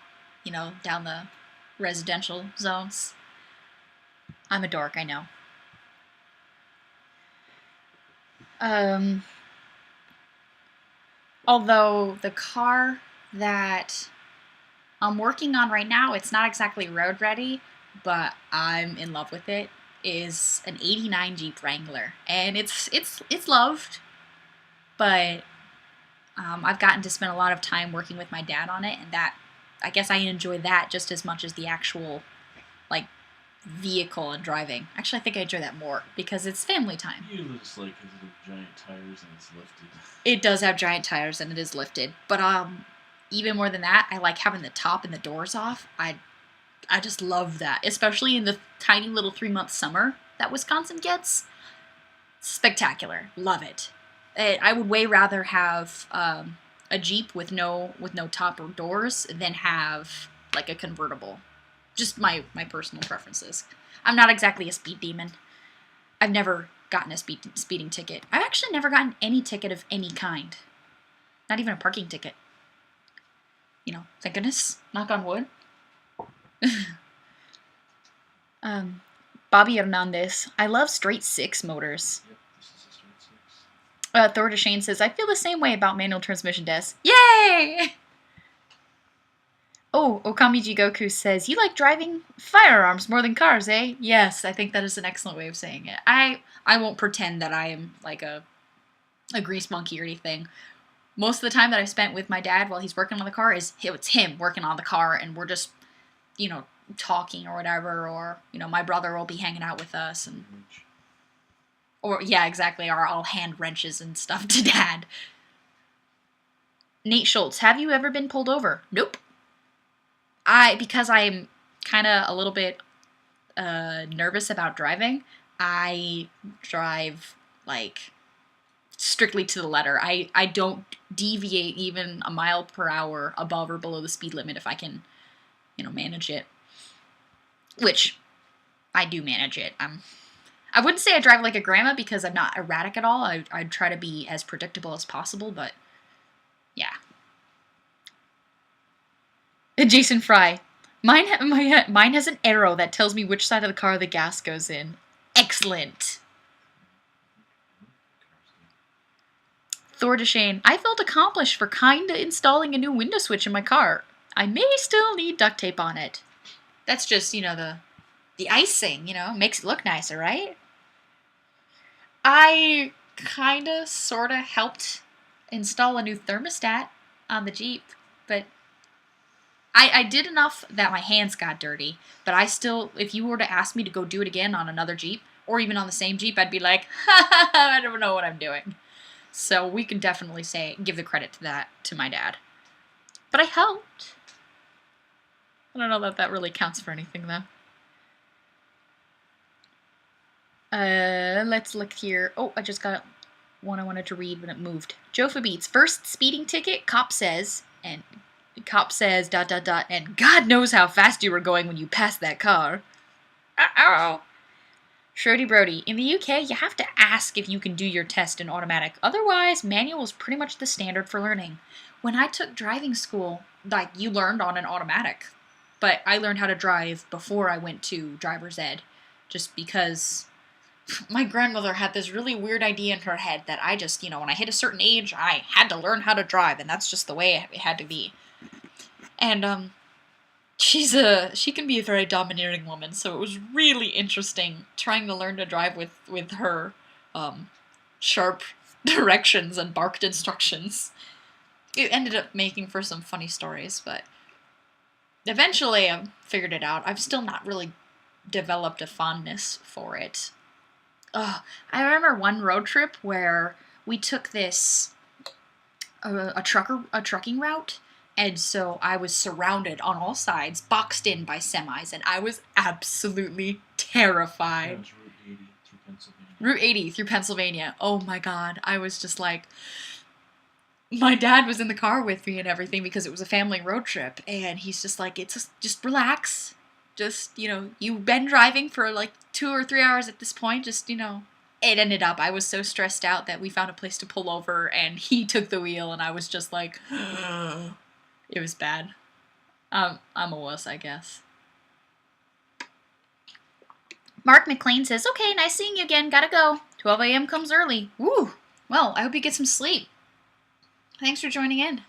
down the residential zones. I'm a dork, I know. Although the car that I'm working on right now, it's not exactly road ready, but I'm in love with it, is an 89 Jeep Wrangler. And it's loved, but I've gotten to spend a lot of time working with my dad on it, and that, I guess I enjoy that just as much as the actual, vehicle and driving. Actually, I think I enjoy that more because it's family time. You just like his little giant tires and it's lifted. It does have giant tires and it is lifted, but even more than that, I like having the top and the doors off. I just love that, especially in the tiny little 3-month summer that Wisconsin gets, spectacular. Love it. I would way rather have a Jeep with no top or doors than have like a convertible. Just my personal preferences. I'm not exactly a speed demon. I've never gotten a speeding ticket. I've actually never gotten any ticket of any kind. Not even a parking ticket. You know, thank goodness. Knock on wood. Bobby Hernandez. I love straight 6 motors. Yep, this is a straight 6. Thor DeShane says, I feel the same way about manual transmission desks. Yay! Oh, Okami Jigoku says, you like driving firearms more than cars, eh? Yes, I think that is an excellent way of saying it. I won't pretend that I am like a grease monkey or anything. Most of the time that I spent with my dad while he's working on the car it's him working on the car, and we're just, you know, talking or whatever, or, you know, my brother will be hanging out with us, and or, yeah, exactly, or I'll hand wrenches and stuff to Dad. Nate Schultz, have you ever been pulled over? Nope. Because I'm kind of a little bit nervous about driving, I drive, like, strictly to the letter. I don't deviate even a mile per hour above or below the speed limit if I can, you know, manage it. Which, I do manage it. I wouldn't say I drive like a grandma because I'm not erratic at all. I try to be as predictable as possible, but yeah. Jason Fry. Mine has an arrow that tells me which side of the car the gas goes in. Excellent. Thor DeShane. I felt accomplished for kinda installing a new window switch in my car. I may still need duct tape on it. That's just, you know, the icing, you know, makes it look nicer, right? I kinda sorta helped install a new thermostat on the Jeep, but I did enough that my hands got dirty, but I still, if you were to ask me to go do it again on another Jeep, or even on the same Jeep, I'd be like, I don't know what I'm doing. So we can definitely give the credit to that to my dad. But I helped. I don't know that really counts for anything, though. Let's look here. Oh, I just got one I wanted to read when it moved. Jofa Beats. First speeding ticket, cop says, and dot, and God knows how fast you were going when you passed that car. Uh-oh. Shrody Brody. In the UK, you have to ask if you can do your test in automatic. Otherwise, manual is pretty much the standard for learning. When I took driving school, like, you learned on an automatic. But I learned how to drive before I went to driver's ed. Just because my grandmother had this really weird idea in her head that I just, you know, when I hit a certain age, I had to learn how to drive. And that's just the way it had to be. And, she can be a very domineering woman, so it was really interesting trying to learn to drive with her, sharp directions and barked instructions. It ended up making for some funny stories, but eventually I figured it out. I've still not really developed a fondness for it. I remember one road trip where we took this, a trucking route. And so I was surrounded on all sides, boxed in by semis, and I was absolutely terrified. That was Route 80 through Pennsylvania. Route 80 through Pennsylvania. Oh my God. I was just like, my dad was in the car with me and everything because it was a family road trip. And he's just like, just relax. Just, you know, you've been driving for like 2 or 3 hours at this point. Just, you know. It ended up, I was so stressed out that we found a place to pull over and he took the wheel and I was just like, it was bad. I'm a wuss, I guess. Mark McLean says, okay, nice seeing you again. Gotta go. 12 a.m. comes early. Woo! Well, I hope you get some sleep. Thanks for joining in.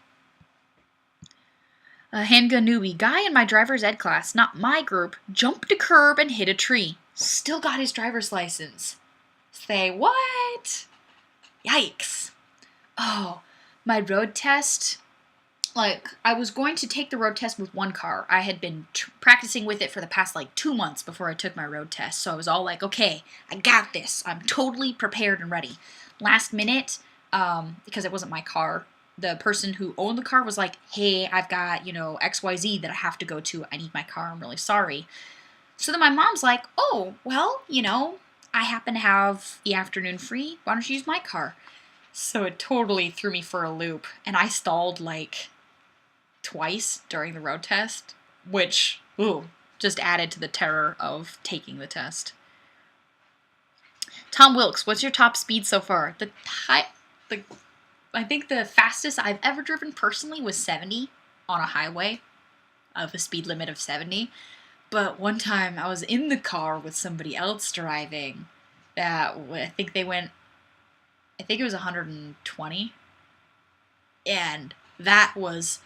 Handgun newbie. Guy in my driver's ed class, not my group, jumped a curb and hit a tree. Still got his driver's license. Say what? Yikes. Oh, my road test. Like, I was going to take the road test with one car. I had been practicing with it for the past, 2 months before I took my road test. So I was all like, okay, I got this. I'm totally prepared and ready. Last minute, because it wasn't my car, the person who owned the car was like, hey, I've got, XYZ that I have to go to. I need my car. I'm really sorry. So then my mom's like, oh, well, I happen to have the afternoon free. Why don't you use my car? So it totally threw me for a loop. And I stalled like twice during the road test, which, ooh, just added to the terror of taking the test. Tom Wilkes, what's your top speed so far? I think the fastest I've ever driven personally was 70 on a highway of a speed limit of 70. But one time I was in the car with somebody else driving that I think it was 120. And that was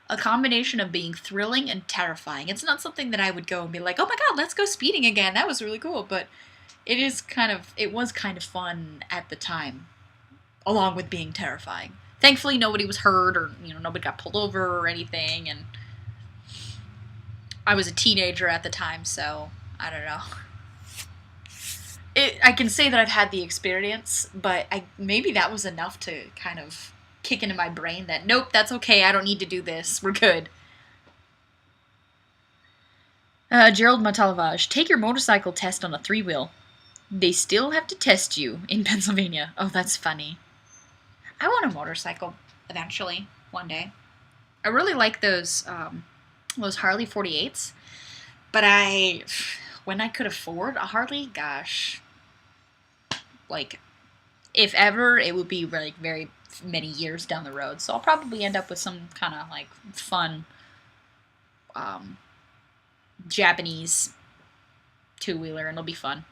a combination of being thrilling and terrifying. It's not something that I would go and be like, oh my god, let's go speeding again. That was really cool. But it was kind of fun at the time, along with being terrifying. Thankfully, nobody was hurt or, nobody got pulled over or anything. And I was a teenager at the time, so I don't know. I can say that I've had the experience, but maybe that was enough to kind of kick into my brain that, nope, that's okay, I don't need to do this, we're good. Gerald Matalavage, take your motorcycle test on a 3-wheel. They still have to test you in Pennsylvania. Oh, that's funny. I want a motorcycle eventually, one day. I really like those Harley 48s, but when I could afford a Harley, gosh, like, if ever, it would be like very many years down the road. So I'll probably end up with some kind of like fun Japanese 2-wheeler, and it'll be fun.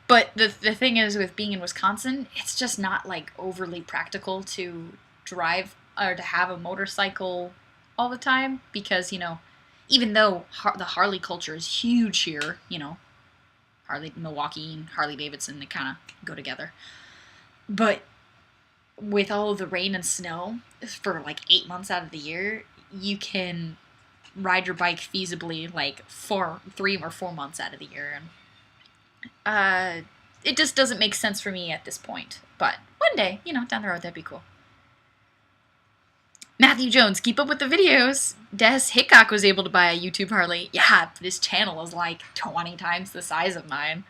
But the thing is, with being in Wisconsin, it's just not like overly practical to drive or to have a motorcycle all the time, because even though the Harley culture is huge here, Harley Milwaukee and Harley Davidson, they kind of go together. But with all of the rain and snow for like 8 months out of the year, you can ride your bike feasibly like 3 or 4 months out of the year. And it just doesn't make sense for me at this point. But one day, down the road, that'd be cool. Matthew Jones, keep up with the videos. Des Hickok was able to buy a YouTube Harley. Yeah, this channel is like 20 times the size of mine.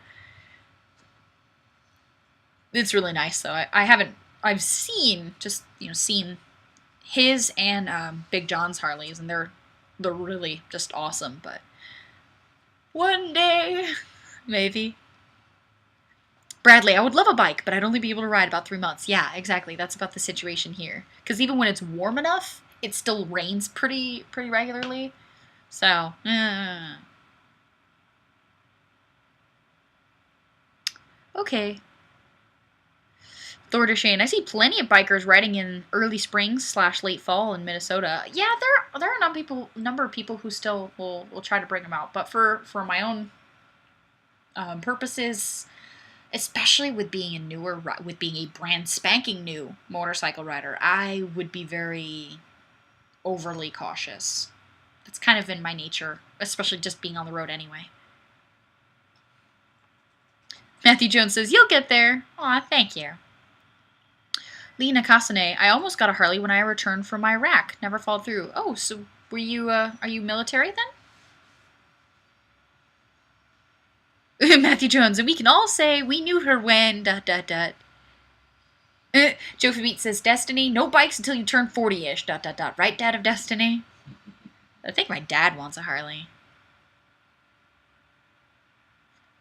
It's really nice, though. I've seen his and Big John's Harleys, and they're really just awesome, but one day, maybe. Bradley, I would love a bike, but I'd only be able to ride about 3 months. Yeah, exactly. That's about the situation here. Because even when it's warm enough, it still rains pretty regularly. So, okay. Thor Shane, I see plenty of bikers riding in early spring / late fall in Minnesota. Yeah, there are a number of people who still will try to bring them out. But for my own purposes, especially with being a brand spanking new motorcycle rider, I would be very overly cautious. That's kind of in my nature, especially just being on the road anyway. Matthew Jones says, you'll get there. Aw, thank you. Lena Kasane, I almost got a Harley when I returned from Iraq. Never followed through. Oh, so are you military then? Matthew Jones, and we can all say we knew her when ... Joe Beat says, Destiny, no bikes until you turn 40-ish ... Right, Dad of Destiny? I think my dad wants a Harley.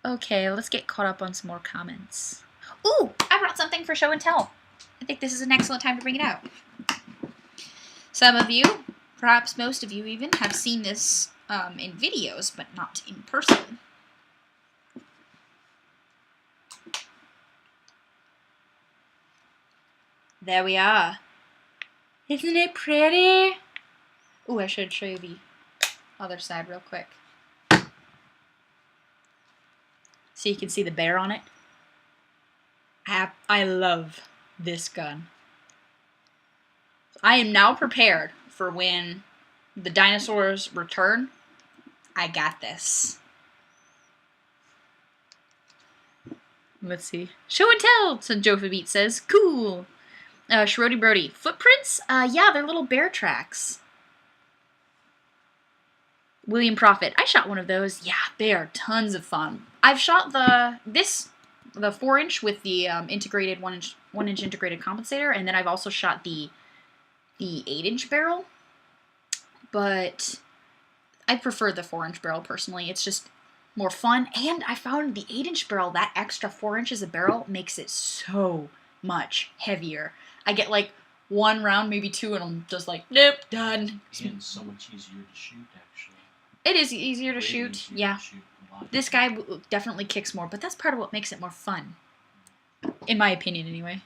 Okay, let's get caught up on some more comments. Ooh, I brought something for show and tell. I think this is an excellent time to bring it out. Some of you, perhaps most of you even, have seen this in videos, but not in person. There we are. Isn't it pretty? Ooh, I should show you the other side real quick. So you can see the bear on it. I love this gun. I am now prepared for when the dinosaurs return. I got this. Let's see. Show and tell, so Jophobete says. Cool. Shrody Brody. Footprints? Yeah, they're little bear tracks. William Prophet. I shot one of those. Yeah, they are tons of fun. I've shot the 4-inch with the integrated 1-inch integrated compensator, and then I've also shot the 8-inch barrel. But I prefer the 4-inch barrel personally. It's just more fun, and I found the 8-inch barrel, that extra 4 inches of barrel makes it so much heavier. I get like 1 round, maybe 2, and I'm just like, nope, done. And so much easier to shoot, actually. It is easier to shoot, Easier yeah. To shoot a lot. This guy definitely kicks more, but that's part of what makes it more fun. In my opinion, anyway.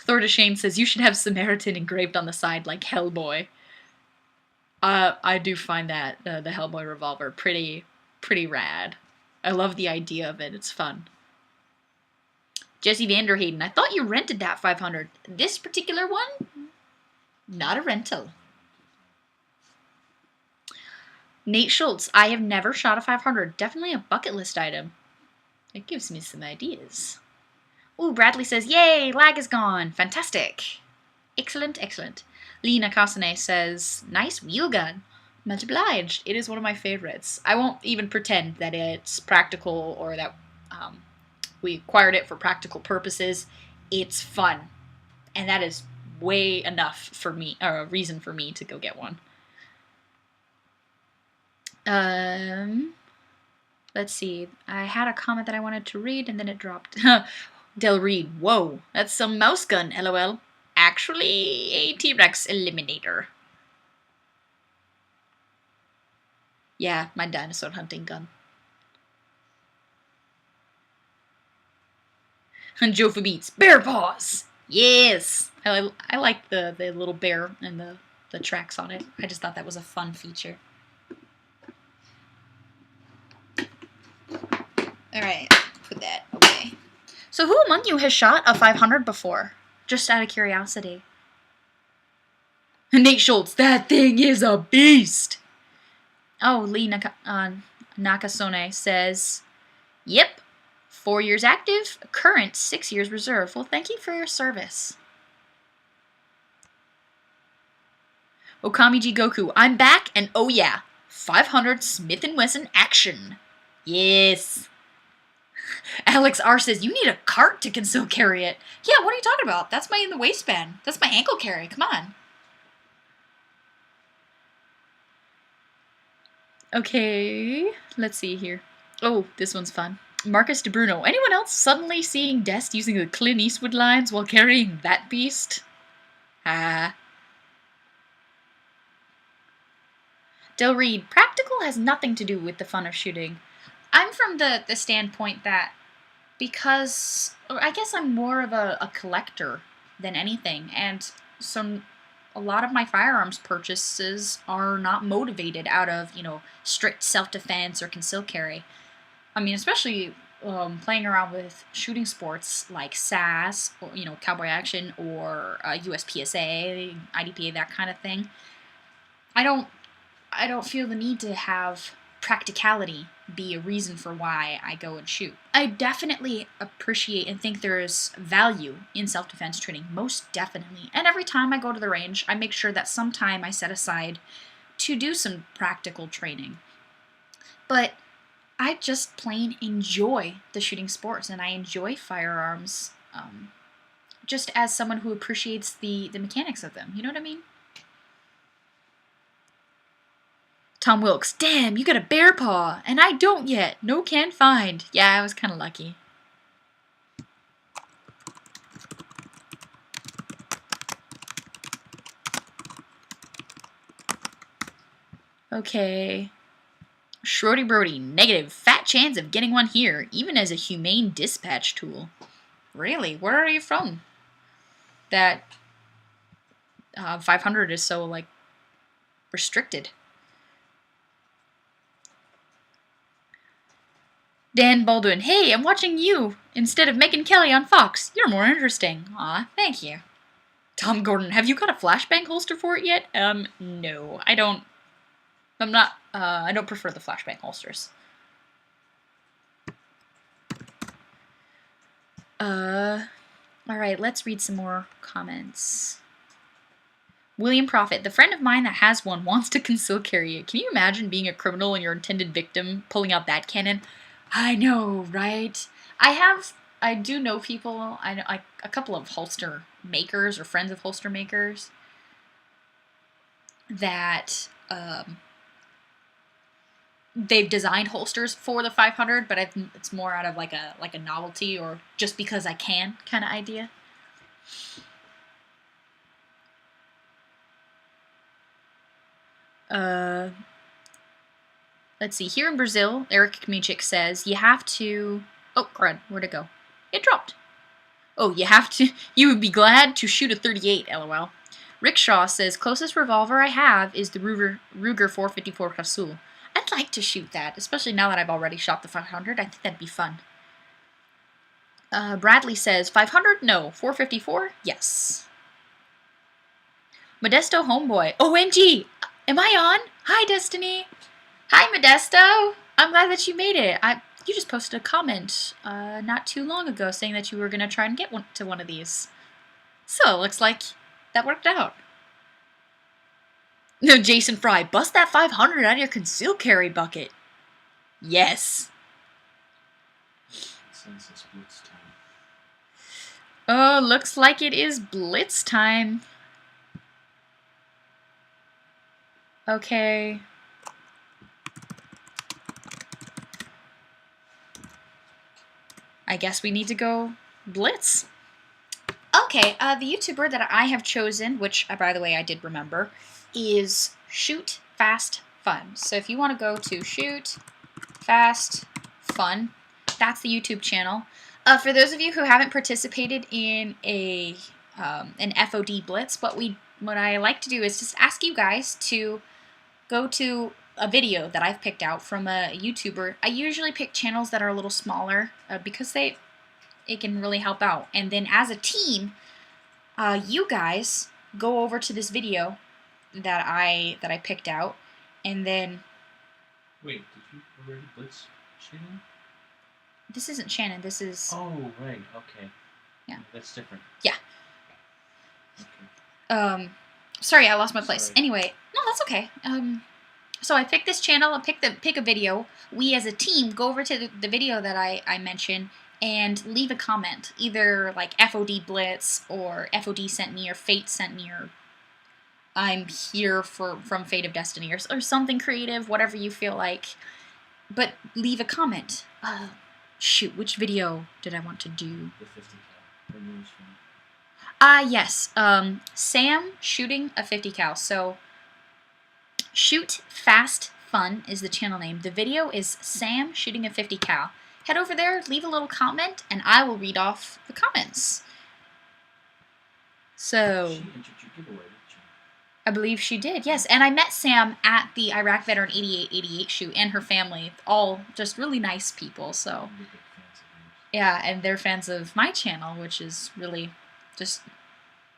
Thor Shane says, you should have Samaritan engraved on the side like Hellboy. I do find that, the Hellboy revolver, pretty rad. I love the idea of it. It's fun. Jesse Vanderhayden, I thought you rented that 500. This particular one? Not a rental. Nate Schultz, I have never shot a 500. Definitely a bucket list item. It gives me some ideas. Ooh, Bradley says, yay, lag is gone. Fantastic. Excellent, excellent. Lena Kasane says, nice wheel gun. Much obliged. It is one of my favorites. I won't even pretend that it's practical or that we acquired it for practical purposes. It's fun. And that is way enough for me, or a reason for me to go get one. Let's see. I had a comment that I wanted to read, and then it dropped. Del Reed, whoa, that's some mouse gun, lol. Actually, a T-Rex eliminator. Yeah, my dinosaur hunting gun. And Joe for Beats, bear paws! Yes! I like the little bear and the tracks on it. I just thought that was a fun feature. Alright, put that away. So who among you has shot a 500 before? Just out of curiosity. Nate Schultz, that thing is a beast! Oh, Lee Nakasone says, yep, 4 years active, current 6 years reserve. Well, thank you for your service. Okami G Goku, I'm back, and oh yeah, 500 Smith & Wesson action. Yes. Alex R says, you need a cart to conceal carry it. Yeah, what are you talking about? That's my in the waistband. That's my ankle carry. Come on. Okay, let's see here. Oh, this one's fun. Marcus DeBruno. Anyone else suddenly seeing Dest using the Clint Eastwood lines while carrying that beast? Ah. Del Reed. Practical has nothing to do with the fun of shooting. I'm from the standpoint that because I guess I'm more of a collector than anything, and so a lot of my firearms purchases are not motivated out of, strict self-defense or concealed carry. I mean, especially playing around with shooting sports like SAS, or, Cowboy Action, or USPSA, IDPA, that kind of thing. I don't feel the need to have practicality be a reason for why I go and shoot. I definitely appreciate and think there is value in self-defense training, most definitely. And every time I go to the range, I make sure that some time I set aside to do some practical training. But I just plain enjoy the shooting sports, and I enjoy firearms just as someone who appreciates the mechanics of them. You know what I mean? Tom Wilkes, damn, you got a bear paw, and I don't yet. No can find. Yeah, I was kind of lucky. Okay. Schrodey Brody, negative. Fat chance of getting one here, even as a humane dispatch tool. Really? Where are you from? That 500 is so, restricted. Dan Baldwin, hey, I'm watching you instead of Megyn Kelly on Fox. You're more interesting. Aw, thank you. Tom Gordon, have you got a flashbang holster for it yet? No, I don't. I don't prefer the flashbang holsters. Alright, let's read some more comments. William Prophet, the friend of mine that has one wants to conceal carry it. Can you imagine being a criminal and your intended victim pulling out that cannon? I know, right? I do know people, I know a couple of holster makers or friends of holster makers that they've designed holsters for the 500, but it's more out of like a novelty or just because I can kind of idea. Let's see. Here in Brazil, Eric Kmichik says you have to. Oh, crud! Where'd it go? It dropped. Oh, you have to. You would be glad to shoot a 38. LOL. Rickshaw says closest revolver I have is the Ruger 454 Casull. I'd like to shoot that, especially now that I've already shot the 500. I think that'd be fun. Bradley says 500? No. 454? Yes. Modesto Homeboy. OMG! Am I on? Hi, Destiny. Hi, Modesto. I'm glad that you made it. You just posted a comment not too long ago saying that you were going to try and get to one of these. So, it looks like that worked out. No, Jason Fry, bust that 500 out of your concealed carry bucket. Yes. Since it's blitz time. Oh, looks like it is blitz time. Okay. I guess we need to go blitz. Okay, the YouTuber that I have chosen, which, by the way, I did remember, is Shoot Fast Fun. So if you want to go to Shoot Fast Fun, that's the YouTube channel. For those of you who haven't participated in an FOD blitz, what I like to do is just ask you guys to go to a video that I've picked out from a YouTuber. I usually pick channels that are a little smaller because it can really help out. And then as a team, you guys go over to this video that I picked out, and then. Wait, did you already blitz Shannon? This isn't Shannon. This is. Oh right, okay. Yeah. That's different. Yeah. Okay. Sorry, I lost my place. Sorry. Anyway, no, that's okay. So I picked this channel. I pick a video. We as a team go over to the video that I mentioned and leave a comment, either like FOD Blitz or FOD sent me or Fate sent me or I'm here from Fate of Destiny or something creative, whatever you feel like. But leave a comment. Shoot, which video did I want to do? The 50 cal. Or news from. Yes. Sam shooting a 50 cal. So Shoot Fast Fun is the channel name. The video is Sam shooting a 50 cal. Head over there, leave a little comment, and I will read off the comments. So, She entered your giveaway, didn't she? I believe she did, yes. And I met Sam at the Iraq Veteran 8888 shoot and her family. All just really nice people, so. You're big fans of yours. Yeah, and they're fans of my channel, which is really just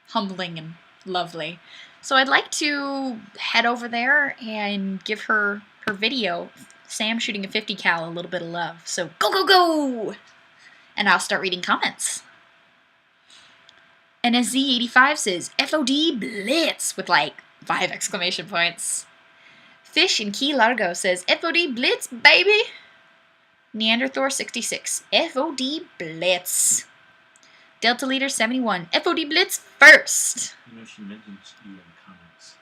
humbling and lovely. So I'd like to head over there and give her video, Sam shooting a 50 cal, a little bit of love. So go, go, go! And I'll start reading comments. NSZ85 says, FOD Blitz, with like 5 exclamation points. Fish in Key Largo says, FOD Blitz, baby! Neanderthor66, FOD Blitz. Delta Leader 71, FOD Blitz first! You know, she mentions you in the comments.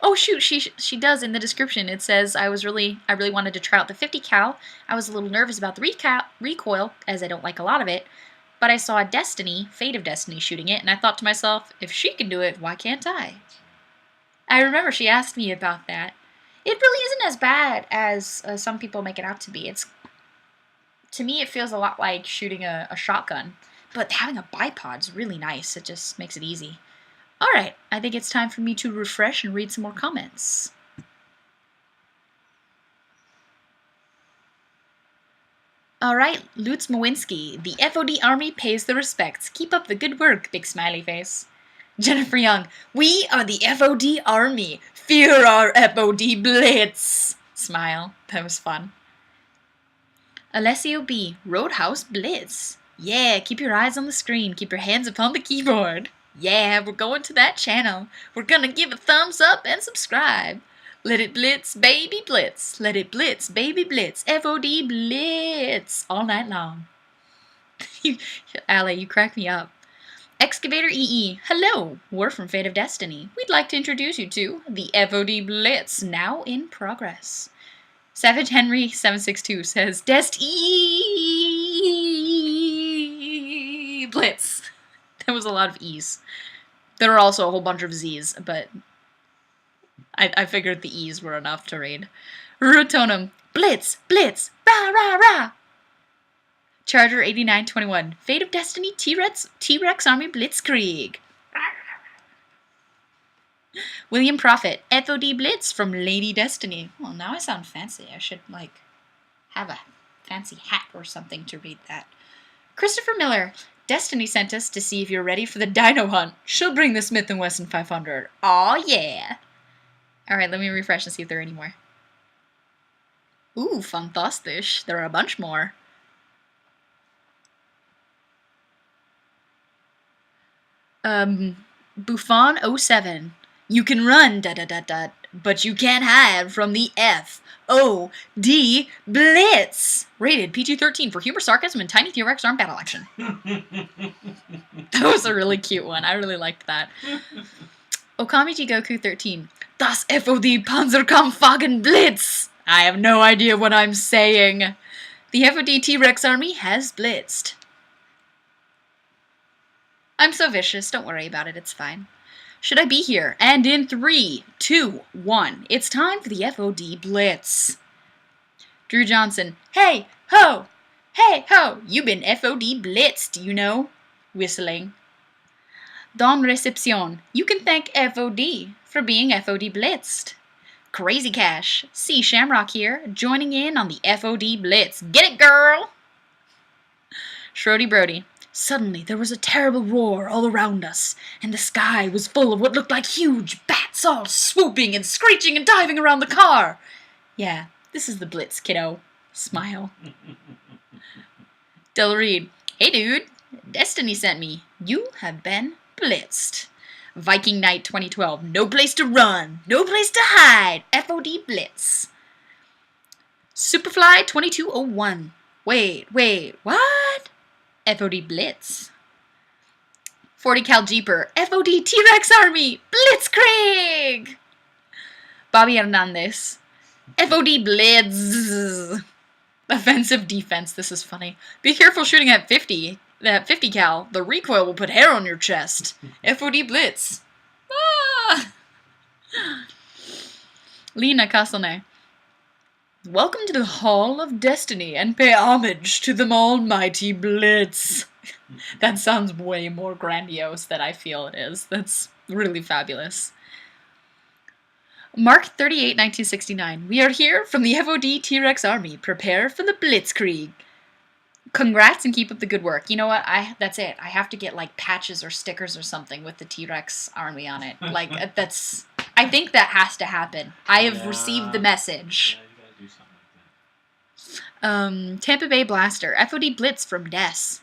Oh shoot, she does in the description. It says I really wanted to try out the 50 cal. I was a little nervous about the recoil, as I don't like a lot of it, but I saw Destiny, Fate of Destiny, shooting it, and I thought to myself, if she can do it, why can't I? I remember she asked me about that. It really isn't as bad as some people make it out to be. To me, it feels a lot like shooting a shotgun, but having a bipod's really nice. It just makes it easy. Alright, I think it's time for me to refresh and read some more comments. Alright, Lutz Mowinski, the FOD Army pays the respects. Keep up the good work, big smiley face. Jennifer Young, we are the FOD Army. Fear our FOD Blitz. Smile, that was fun. Alessio B, Roadhouse Blitz. Yeah, keep your eyes on the screen, keep your hands upon the keyboard. Yeah, we're going to that channel. We're gonna give a thumbs up and subscribe. Let it blitz, baby blitz. Let it blitz, baby blitz. FOD blitz. All night long. Allie, you crack me up. Excavator EE, hello, we're from Fate of Destiny. We'd like to introduce you to the FOD Blitz, now in progress. Savage Henry 762 says, Dest E Blitz. That was a lot of E's. There are also a whole bunch of Z's, but I figured the E's were enough to read. Rutonum, Blitz, Blitz, rah, rah, rah. Charger 8921, Fate of Destiny T-Rex Army Blitzkrieg. William Prophet, FOD Blitz from Lady Destiny. Well, now I sound fancy. I should, have a fancy hat or something to read that. Christopher Miller, Destiny sent us to see if you're ready for the dino hunt. She'll bring the Smith & Wesson 500. Aw, yeah. Alright, let me refresh and see if there are any more. Ooh, fantastic. There are a bunch more. Buffon 07. You can run, but you can't hide from the FOD Blitz. Rated PG-13 for humor, sarcasm, and tiny T-Rex arm battle action. That was a really cute one. I really liked that. Okamiji Goku 13. Das FOD Panzerkampfwagen Blitz. I have no idea what I'm saying. The FOD T-Rex army has blitzed. I'm so vicious, don't worry about it, it's fine. Should I be here? And in 3, 2, 1, it's time for the FOD Blitz. Drew Johnson, hey, ho, you been FOD blitzed, you know? Whistling. Don Recepcion, you can thank FOD for being FOD blitzed. Crazy Cash, C Shamrock here, joining in on the FOD Blitz. Get it, girl! Shrody Brody, suddenly there was a terrible roar all around us, and the sky was full of what looked like huge bats all swooping and screeching and diving around the car. Yeah, this is the Blitz, kiddo. Smile. Del Reed, hey dude, Destiny sent me. You have been blitzed. Viking Knight 2012, no place to run, no place to hide, FOD Blitz. Superfly 2201, wait, what? FOD Blitz. 40 Cal Jeeper, FOD T-Rex Army, Blitzkrieg! Bobby Hernandez, FOD Blitz. Offensive defense, this is funny. Be careful shooting at 50. That 50 cal, the recoil will put hair on your chest. FOD Blitz. Ah! Lena Castelnay. Welcome to the Hall of Destiny and pay homage to the almighty Blitz. That sounds way more grandiose than I feel it is. That's really fabulous. Mark 38, 1969. We are here from the FOD T-Rex Army. Prepare for the Blitzkrieg. Congrats and keep up the good work. You know what? That's it. I have to get patches or stickers or something with the T-Rex Army on it. I think that has to happen. I have received the message. Yeah, you gotta do something like that. Tampa Bay Blaster. FOD Blitz from Des.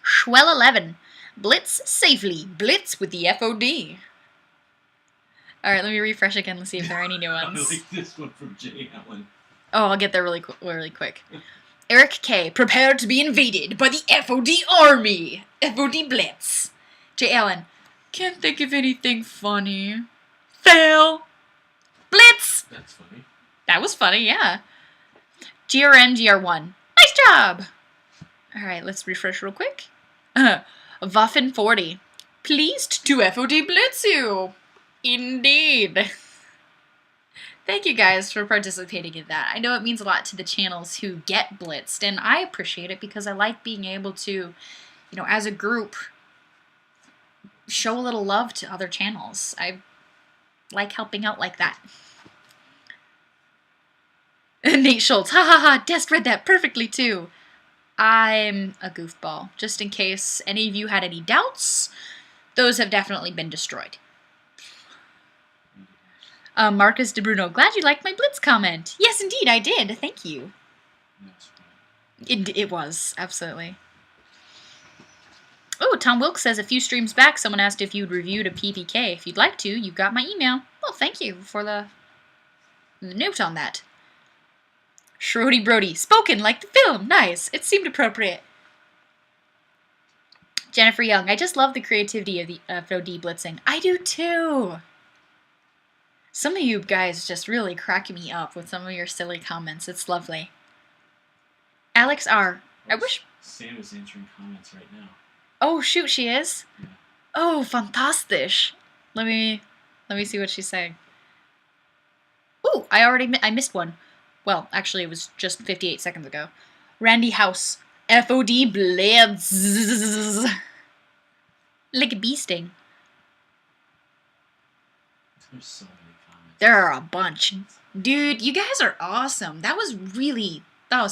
Schwell 11. Blitz safely. Blitz with the FOD. Alright, let me refresh again. Let's see if there are any new ones. I like this one from Jay Allen. Oh, I'll get there really quick. Eric K. Prepare to be invaded by the FOD Army. FOD Blitz. J. Allen. Can't think of anything funny. Fail. Blitz. That's funny. That was funny, yeah. GRN GR1. Nice job. Alright, let's refresh real quick. Waffen 40. Pleased to FOD Blitz you. Indeed. Thank you guys for participating in that. I know it means a lot to the channels who get blitzed, and I appreciate it because I like being able to, as a group, show a little love to other channels. I like helping out like that. Nate Schultz, ha ha ha, Dest read that perfectly too. I'm a goofball. Just in case any of you had any doubts, those have definitely been destroyed. Marcus De Bruno, glad you liked my Blitz comment. Yes, indeed, I did. Thank you. That's funny. It was, absolutely. Oh, Tom Wilkes says a few streams back, someone asked if you'd reviewed a PPK. If you'd like to, you've got my email. Well, thank you for the note on that. Shrody Brody, spoken like the film. Nice. It seemed appropriate. Jennifer Young, I just love the creativity of the FOD blitzing. I do too. Some of you guys just really crack me up with some of your silly comments. It's lovely. Alex R. I wish Sam is answering comments right now. Oh shoot, she is? Yeah. Oh, fantastisch. Let me see what she's saying. Ooh, I missed one. Well, actually, it was just 58 seconds ago. Randy House. FOD blitz. Like a bee sting. There's so many comments. There are a bunch. Dude, you guys are awesome. That was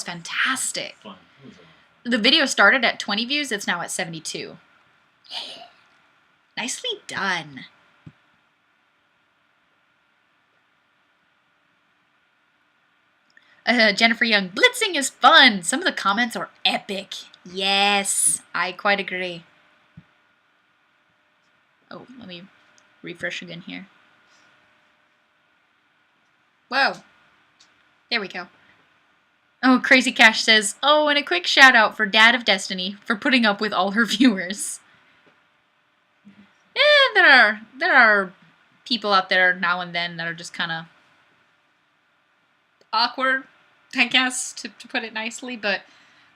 fantastic. Fun. It was a lot of fun. The video started at 20 views. It's now at 72. Nicely done. Jennifer Young, blitzing is fun. Some of the comments are epic. Yes, I quite agree. Oh, let me refresh again here. Whoa. There we go. Oh, Crazy Cash says, oh, and a quick shout out for Dad of Destiny for putting up with all her viewers. Yeah, there are people out there now and then that are just kind of awkward, I guess, to put it nicely, but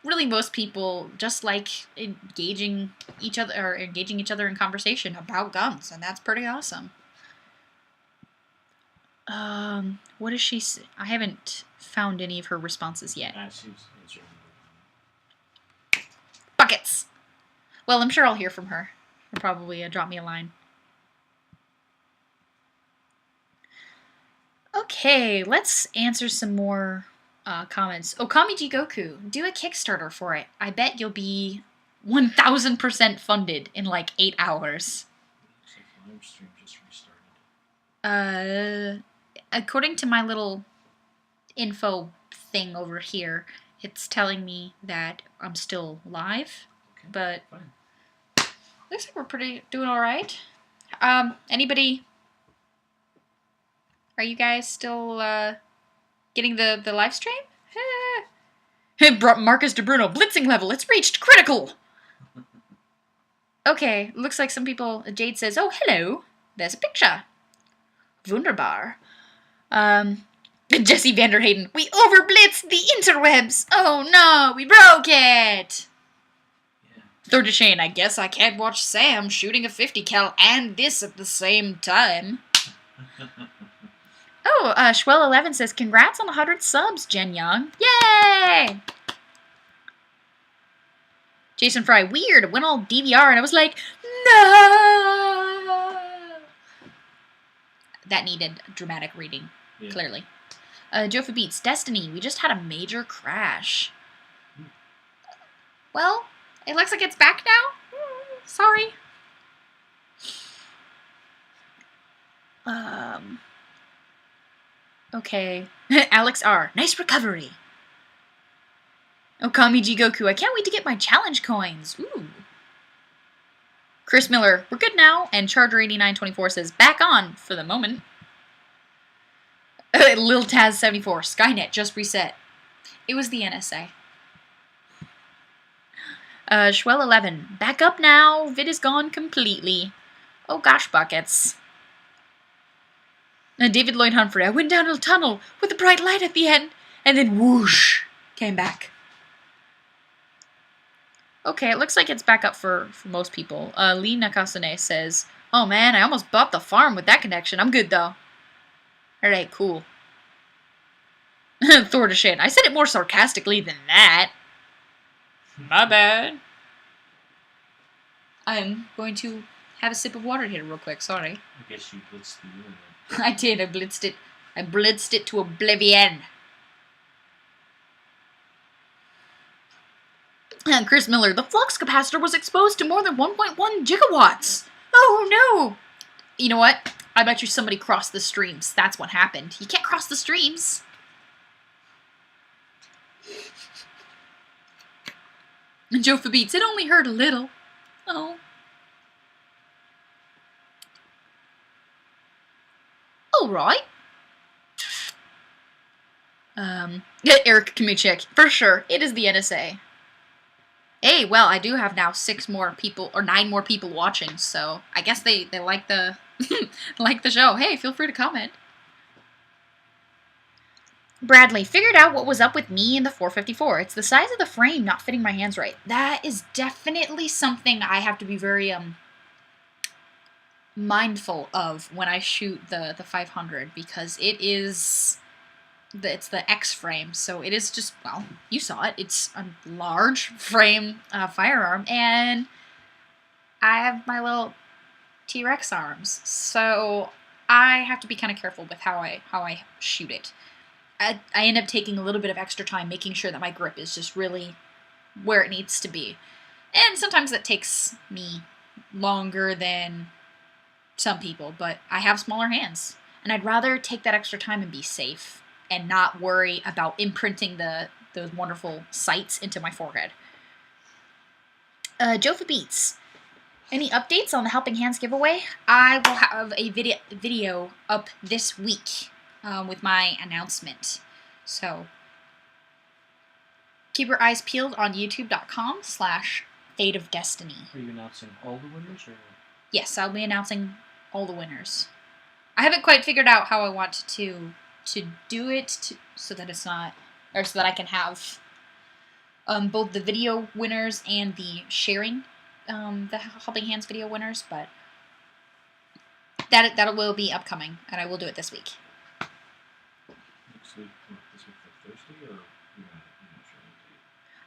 really most people just like engaging each other in conversation about guns, and that's pretty awesome. What does she say? I haven't found any of her responses yet. She was answering. Buckets! Well, I'm sure I'll hear from her. She'll probably drop me a line. Okay, let's answer some more comments. Okami Jigoku, do a Kickstarter for it. I bet you'll be 1000% funded in like 8 hours. Looks like the live stream just restarted. According to my little info thing over here, it's telling me that I'm still live, Okay. but Fine. looks like we're doing all right. Anybody? Are you guys still getting the live stream? Marcus De Bruno, blitzing level, it's reached critical. Okay, looks like some people. Jade says, "Oh, hello. There's a picture. Wunderbar." Jesse Vanderhayden, we overblitzed the interwebs. Oh no, we broke it. Yeah. Third to Shane, I guess I can't watch Sam shooting a 50 cal and this at the same time. Oh, Schwell11 says, congrats on 100 subs, Jen Young. Yay! Jason Fry, weird. Went all DVR and I was like, no! That needed dramatic reading, Yeah. clearly. Jofa Beats, Destiny, we just had a major crash. Well, it looks like it's back now. Sorry. Okay. Alex R. Nice recovery. Okami Jigoku. I can't wait to get my challenge coins. Ooh. Chris Miller. We're good now. And Charger8924 says, back on for the moment. Lil Taz74. Skynet just reset. It was the NSA. Schwell11. Back up now. Vid is gone completely. Oh gosh, buckets. David Lloyd Humphrey. I went down a tunnel with a bright light at the end, and then whoosh, came back. Okay, it looks like it's back up for most people. Lee Nakasane says, oh man, I almost bought the farm with that connection. I'm good though. Alright, cool. Thor to shit. I said it more sarcastically than that. My bad. I'm going to have a sip of water here real quick, sorry. I guess you blitzed the unit. I did, I blitzed it. I blitzed it to oblivion. And Chris Miller, the flux capacitor was exposed to more than 1.1 gigawatts. Oh no! You know what? I bet you somebody crossed the streams. That's what happened. You can't cross the streams. And Joe Fabeats, it only hurt a little. Oh. All right. Eric Kamichek, for sure. It is the NSA. Hey, well, I do have now 6 more people, or 9 more people watching, so I guess they like the like the show. Hey, feel free to comment. Bradley, figured out what was up with me and the 454. It's the size of the frame not fitting my hands right. That is definitely something I have to be very mindful of when I shoot the 500, because it's the X frame, so it is just, well, you saw it. It's a large frame firearm, and I have my little T-Rex arms, so I have to be kind of careful with how I shoot it. I end up taking a little bit of extra time making sure that my grip is just really where it needs to be. And sometimes that takes me longer than some people, but I have smaller hands. And I'd rather take that extra time and be safe and not worry about imprinting those wonderful sights into my forehead. Jofa Beats. Any updates on the Helping Hands giveaway? I will have a video up this week with my announcement. So keep your eyes peeled on youtube.com/FateofDestinee. Are you announcing all the winners, or? Yes, I'll be announcing all the winners. I haven't quite figured out how I want to do it so that it's not, or so that I can have both the video winners and the sharing the Helping Hands video winners, but that will be upcoming, and I will do it this week. Next week, this week for Thursday, or you're not sure on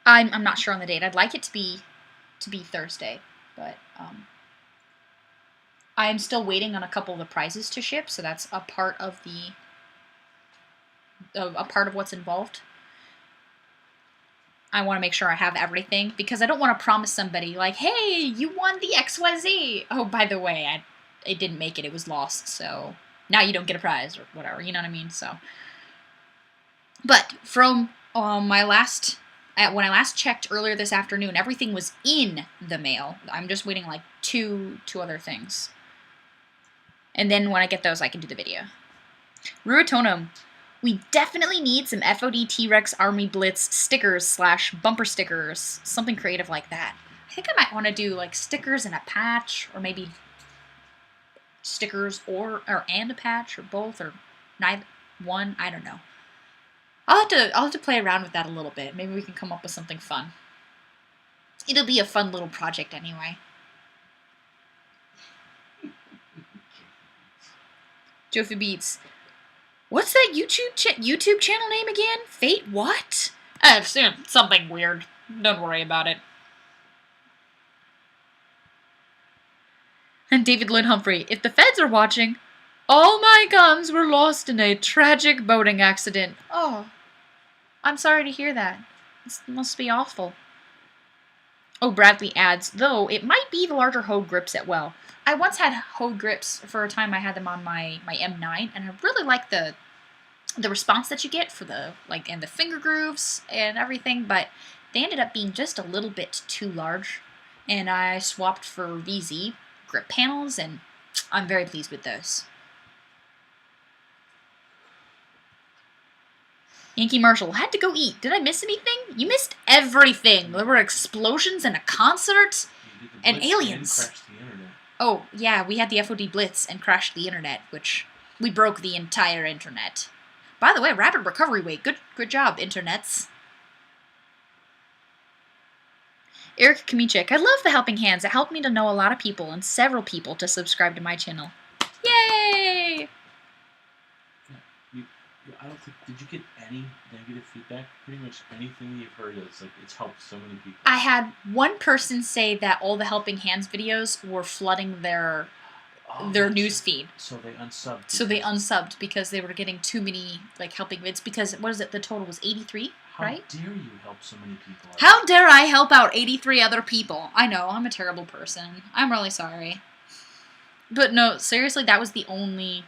the date? I'm not sure on the date. I'd like it to be Thursday, but I'm still waiting on a couple of the prizes to ship, so that's a part of what's involved. I want to make sure I have everything, because I don't want to promise somebody, like, hey, you won the XYZ. Oh, by the way, it didn't make it. It was lost, so now you don't get a prize or whatever. You know what I mean? So, but from when I last checked earlier this afternoon, everything was in the mail. I'm just waiting like two other things. And then when I get those, I can do the video. Ruatonum. We definitely need some FOD T-Rex Army Blitz stickers / bumper stickers. Something creative like that. I think I might want to do like stickers and a patch, or maybe stickers and a patch, or both, or neither one. I don't know. I'll have to play around with that a little bit. Maybe we can come up with something fun. It'll be a fun little project anyway. Jofi Beats. What's that YouTube channel name again? Fate what? Something weird. Don't worry about it. And David Lynn Humphrey. If the feds are watching, all my guns were lost in a tragic boating accident. Oh, I'm sorry to hear that. This must be awful. Oh, Bradley adds, though it might be the larger Hogue grips at well. I once had Hogue grips for a time. I had them on my M9, and I really like the response that you get for and the finger grooves and everything, but they ended up being just a little bit too large, and I swapped for VZ grip panels, and I'm very pleased with those. Yankee Marshall, had to go eat. Did I miss anything? You missed everything. There were explosions and a concert and aliens. And crashed the internet. Oh, yeah, we had the FOD Blitz and crashed the internet, which we broke the entire internet. By the way, rapid recovery rate. Good job, internets. Eric Kamichek, I love the Helping Hands. It helped me to know a lot of people and several people to subscribe to my channel. Yay! I don't think. Did you get any negative feedback? Pretty much anything you've heard is like it's helped so many people. I had one person say that all the Helping Hands videos were flooding their news feed. So they unsubbed. So they unsubbed because they were getting too many helping vids. Because what is it? The total was 83, right? How dare you help so many people? How dare I help out 83 other people? I know, I'm a terrible person. I'm really sorry. But no, seriously, that was the only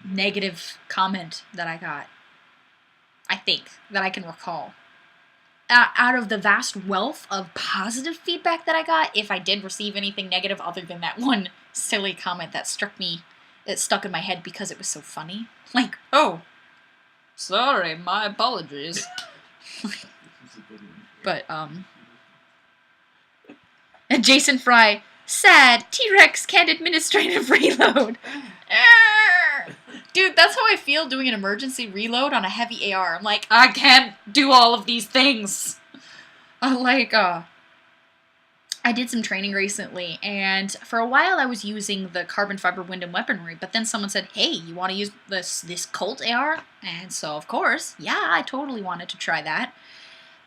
negative comment that I got. I think that I can recall. out of the vast wealth of positive feedback that I got, if I did receive anything negative other than that one silly comment that stuck in my head because it was so funny. Like, oh, sorry, my apologies. But, and Jason Fry, sad, T-Rex can't administrative reload. Dude, that's how I feel doing an emergency reload on a heavy AR. I'm like, I can't do all of these things. I did some training recently, and for a while I was using the carbon fiber wind and weaponry, but then someone said, hey, you want to use this Colt AR? And so, of course, yeah, I totally wanted to try that.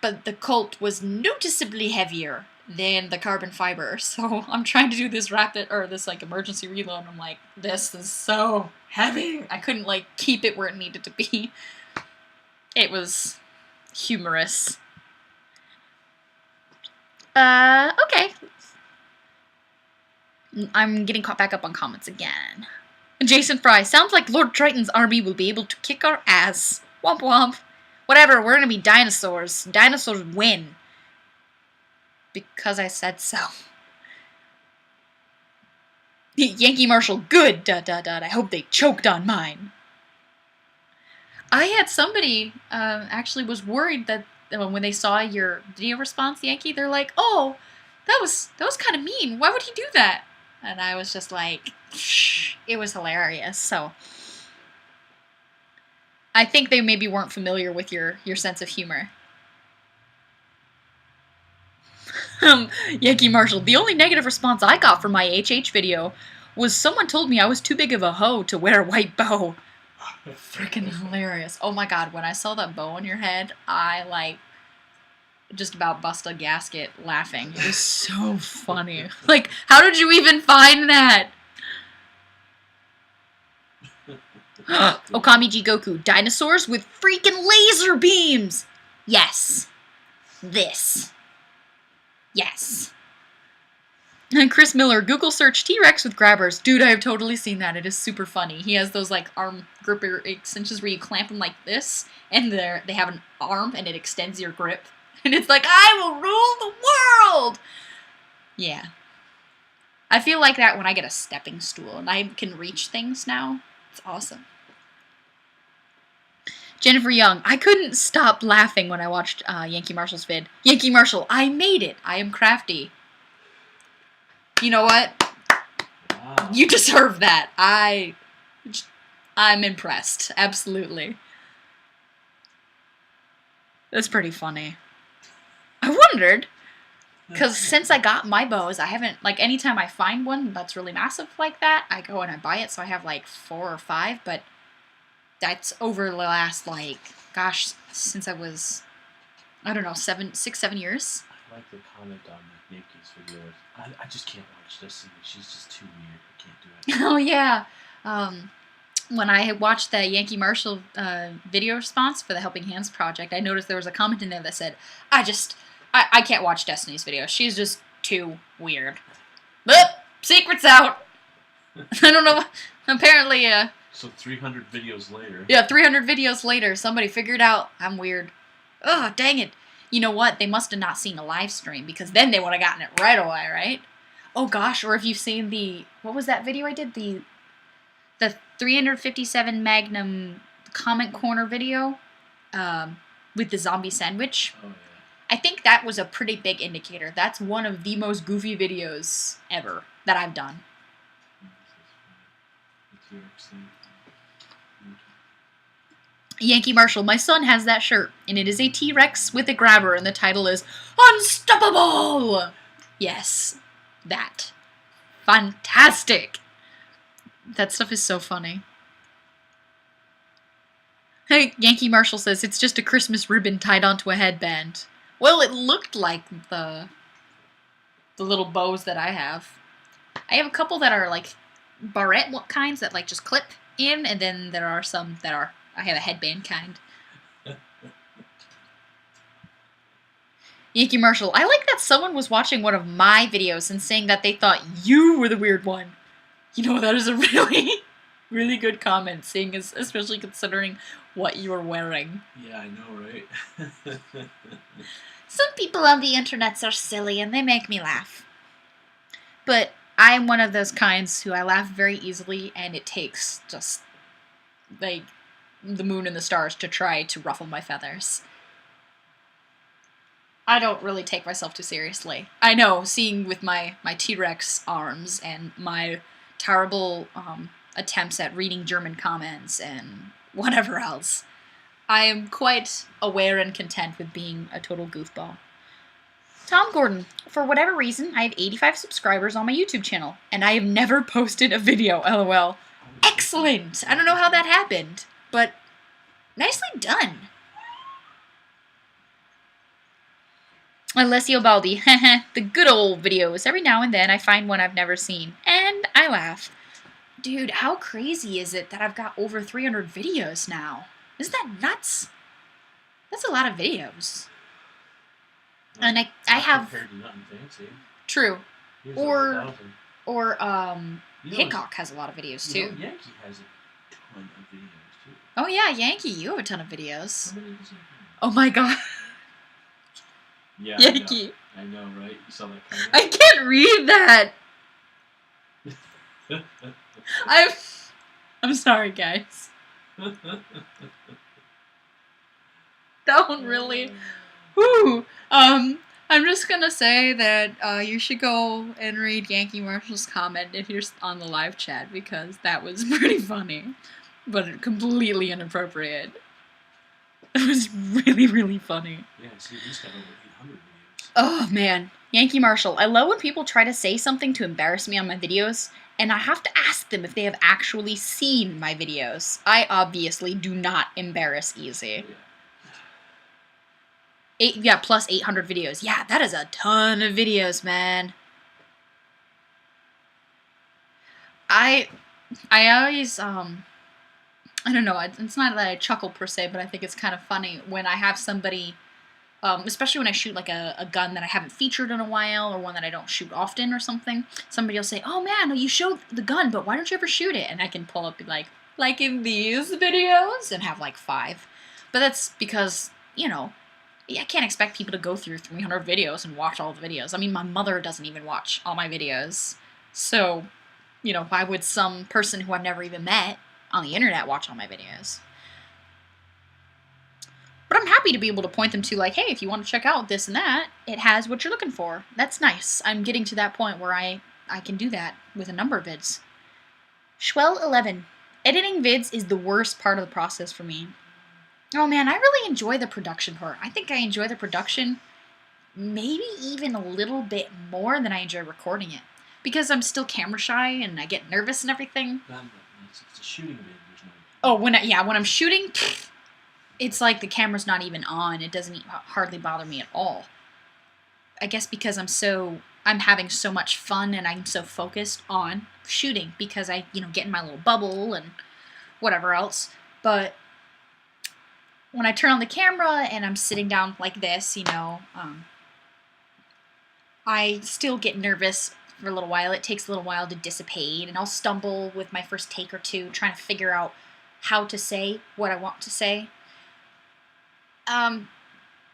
But the Colt was noticeably heavier than the carbon fiber, so I'm trying to do this emergency reload, and I'm like, this is so heavy. I couldn't, keep it where it needed to be. It was humorous. Okay. I'm getting caught back up on comments again. Jason Fry, sounds like Lord Triton's army will be able to kick our ass. Womp womp. Whatever, we're gonna be dinosaurs. Dinosaurs win. Because I said so. Yankee Marshal, good, ... I hope they choked on mine. I had somebody, actually was worried that when they saw your video response, Yankee, they're like, oh, that was kind of mean. Why would he do that? And I was just like, shh. It was hilarious. So I think they maybe weren't familiar with your sense of humor. Yankee Marshal, the only negative response I got from my HH video was someone told me I was too big of a hoe to wear a white bow. Freaking hilarious. Oh my god, when I saw that bow on your head, I, just about bust a gasket laughing. It was so funny. How did you even find that? Okami G Goku, dinosaurs with freaking laser beams! Yes. This. Yes. And Chris Miller, Google search T-Rex with grabbers. Dude, I have totally seen that. It is super funny. He has those, arm gripper extensions where you clamp them like this, and they have an arm, and it extends your grip. And it's like, I will rule the world! Yeah. I feel like that when I get a stepping stool, and I can reach things now. It's awesome. Jennifer Young, I couldn't stop laughing when I watched Yankee Marshal's vid. Yankee Marshal, I made it. I am crafty. You know what? Wow. You deserve that. I'm impressed. Absolutely. That's pretty funny. I wondered, because since I got my bows, I haven't, anytime I find one that's really massive like that, I go and I buy it, so I have, 4 or 5, but that's over the last, since I was, I don't know, 6, 7 years. I like the comment on Yankee's video. I just can't watch Destiny. She's just too weird. I can't do it. Oh, yeah. When I watched the Yankee Marshal video response for the Helping Hands project, I noticed there was a comment in there that said, I can't watch Destiny's videos. She's just too weird. But secret's out. I don't know. Apparently, So 300 videos later. Yeah, 300 videos later, somebody figured out I'm weird. Oh, dang it. You know what? They must have not seen a live stream, because then they would have gotten it right away, right? Oh gosh, or if you've seen what was that video I did? The 357 Magnum comment corner video with the zombie sandwich. Oh, yeah. I think that was a pretty big indicator. That's one of the most goofy videos ever that I've done. Yankee Marshal, my son has that shirt, and it is a T-Rex with a grabber, and the title is Unstoppable! Yes, that. Fantastic! That stuff is so funny. Hey, Yankee Marshal says, it's just a Christmas ribbon tied onto a headband. Well, it looked like the little bows that I have. I have a couple that are barrette kinds that just clip in, and then there are some that are, I have a headband kind. Yankee Marshal, I like that someone was watching one of my videos and saying that they thought you were the weird one. You know, that is a really, really good comment, especially considering what you were wearing. Yeah, I know, right? Some people on the internets are silly and they make me laugh. But I'm one of those kinds who I laugh very easily, and it takes just, like, the moon and the stars to try to ruffle my feathers. I don't really take myself too seriously. I know, seeing with my T-Rex arms and my terrible attempts at reading German comments and whatever else, I am quite aware and content with being a total goofball. Tom Gordon, for whatever reason, I have 85 subscribers on my YouTube channel, and I have never posted a video, lol. Excellent! I don't know how that happened, but nicely done. Alessio Baldi, the good old videos. Every now and then I find one I've never seen, and I laugh. Dude, how crazy is it that I've got over 300 videos now? Isn't that nuts? That's a lot of videos. And I have... Compared to nothing fancy. True. Or You know, Hickok has a lot of videos, too. Yankee has a ton of videos, too. Oh, yeah, Yankee, you have a ton of videos. How many does he have? Oh, my God. Yeah, Yankee. I know, right? You saw that comment? I can't read that. I'm sorry, guys. Don't really. Whew. I'm just gonna say that you should go and read Yankee Marshall's comment if you're on the live chat, because that was pretty funny, but completely inappropriate. It was really, really funny. Yeah, see, he's got over 800 videos. Oh, man. Yankee Marshall. I love when people try to say something to embarrass me on my videos, and I have to ask them if they have actually seen my videos. I obviously do not embarrass easy. Yeah. Plus 800 videos. Yeah, that is a ton of videos, man. I always, I don't know, it's not that I chuckle per se, but I think it's kind of funny when I have somebody, especially when I shoot like a gun that I haven't featured in a while, or one that I don't shoot often or something, somebody will say, oh man, you showed the gun, but why don't you ever shoot it? And I can pull up and like in these videos, and have like 5. But that's because, you know, I can't expect people to go through 300 videos and watch all the videos. I mean, my mother doesn't even watch all my videos. So, you know, why would some person who I've never even met on the internet watch all my videos? But I'm happy to be able to point them to, like, hey, if you want to check out this and that, it has what you're looking for. That's nice. I'm getting to that point where I can do that with a number of vids. Schwell11. Editing vids is the worst part of the process for me. Oh man, I really enjoy the production part. I think I enjoy the production maybe even a little bit more than I enjoy recording it. Because I'm still camera shy and I get nervous and everything. It's a shooting vid. There's no... Oh, when I'm shooting, it's like the camera's not even on. It doesn't hardly bother me at all. I guess because I'm having so much fun and I'm so focused on shooting because I, get in my little bubble and whatever else. But when I turn on the camera and I'm sitting down like this, I still get nervous for a little while. It takes a little while to dissipate, and I'll stumble with my first take or two trying to figure out how to say what I want to say.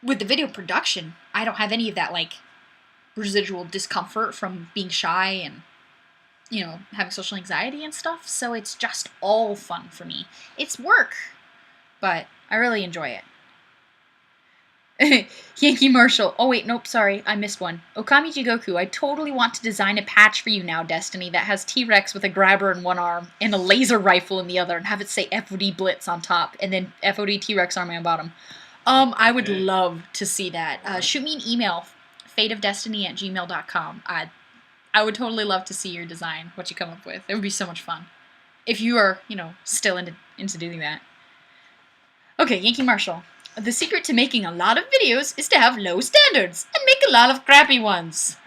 With the video production, I don't have any of that, like, residual discomfort from being shy and, having social anxiety and stuff, so it's just all fun for me. It's work, but I really enjoy it. Yankee Marshall. Oh wait, nope, sorry, I missed one. Okami Jigoku, I totally want to design a patch for you now, Destiny, that has T-Rex with a grabber in one arm and a laser rifle in the other, and have it say FOD Blitz on top, and then FOD T-Rex army on bottom. I would love to see that. Shoot me an email, FateofDestinee@gmail.com. I would totally love to see your design, what you come up with. It would be so much fun. If you are, still into doing that. Okay, Yankee Marshall. The secret to making a lot of videos is to have low standards and make a lot of crappy ones.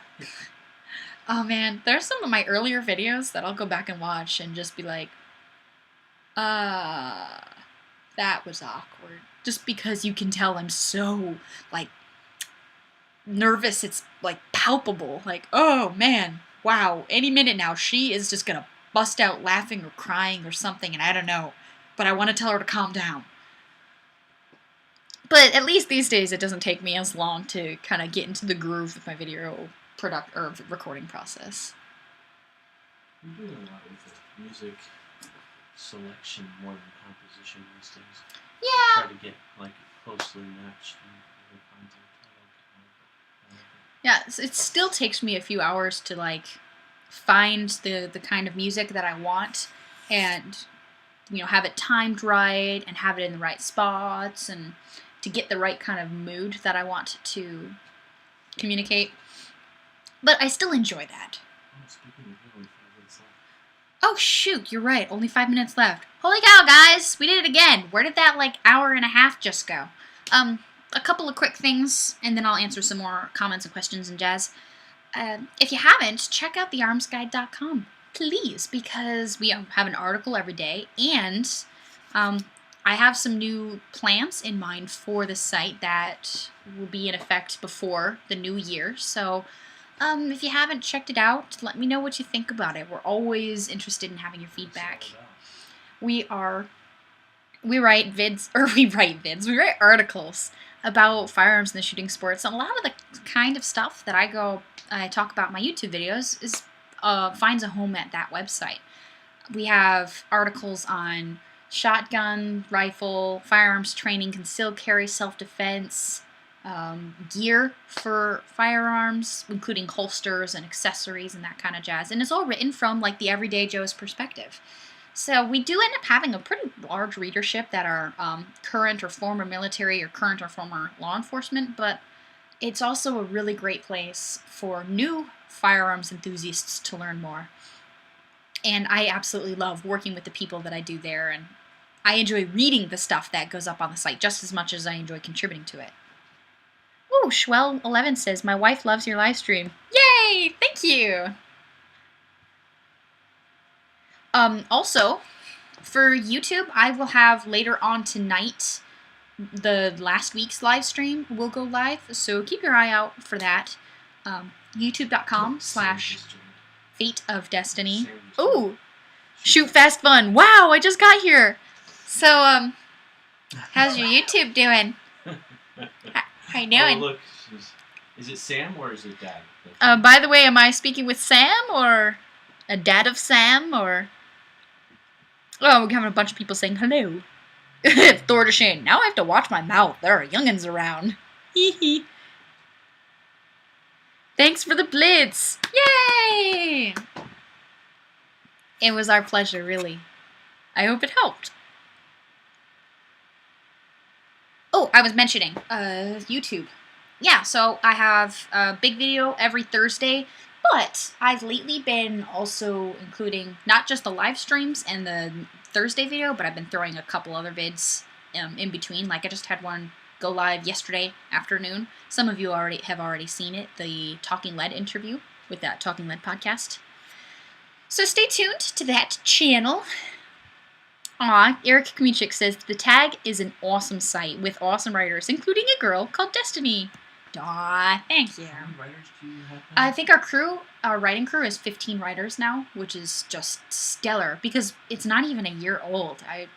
Oh man, there's some of my earlier videos that I'll go back and watch and just be like, that was awkward. Just because you can tell I'm so, like, nervous, it's, like, palpable. Like, oh man, wow, any minute now she is just gonna bust out laughing or crying or something, and I don't know. But I want to tell her to calm down. But at least these days it doesn't take me as long to kind of get into the groove with my video recording process. We're doing a lot with the music selection more than composition these days. Yeah. Try to get like closely matched in the content. Yeah, it still takes me a few hours to like find the kind of music that I want and have it timed right and have it in the right spots and to get the right kind of mood that I want to communicate. But I still enjoy that. Oh, speaking of only 5 minutes left. Oh shoot, you're right. Only 5 minutes left. Holy cow, guys! We did it again. Where did that like hour and a half just go? A couple of quick things, and then I'll answer some more comments and questions and jazz. If you haven't, check out thearmsguide.com, please, because we have an article every day, and I have some new plans in mind for the site that will be in effect before the new year. So if you haven't checked it out, let me know what you think about it. We're always interested in having your feedback. We write articles about firearms in the shooting sports. And a lot of the kind of stuff that I talk about in my YouTube videos is finds a home at that website. We have articles on shotgun, rifle, firearms training, concealed carry, self-defense, gear for firearms, including holsters and accessories and that kind of jazz. And it's all written from like the everyday Joe's perspective. So we do end up having a pretty large readership that are current or former military or current or former law enforcement, but it's also a really great place for new firearms enthusiasts to learn more. And I absolutely love working with the people that I do there, and I enjoy reading the stuff that goes up on the site just as much as I enjoy contributing to it. Ooh, Schwell11 says, my wife loves your live stream. Yay! Thank you! Also, for YouTube, I will have later on tonight, the last week's live stream will go live, so keep your eye out for that. YouTube.com/FateofDestinee. Ooh! Shoot Fast Fun! Wow, I just got here! So, how's your YouTube doing? How you doing? Oh, look. Is it Sam or is it Dad? By the way, am I speaking with Sam or a dad of Sam or... Oh, we're having a bunch of people saying hello. Thor to Shane. Now I have to watch my mouth. There are youngins around. Hee hee. Thanks for the blitz. Yay! It was our pleasure, really. I hope it helped. Oh, I was mentioning YouTube. Yeah, so I have a big video every Thursday. But I've lately been also including not just the live streams and the Thursday video, but I've been throwing a couple other vids in between. Like I just had one go live yesterday afternoon. Some of you have already seen it, the Talking Lead interview with that Talking Lead podcast. So stay tuned to that channel. Aw, Eric Kmichik says, the tag is an awesome site with awesome writers, including a girl called Destiny. Aw, thank you. How many writers do you have now? I think our writing crew is 15 writers now, which is just stellar because it's not even a year old. I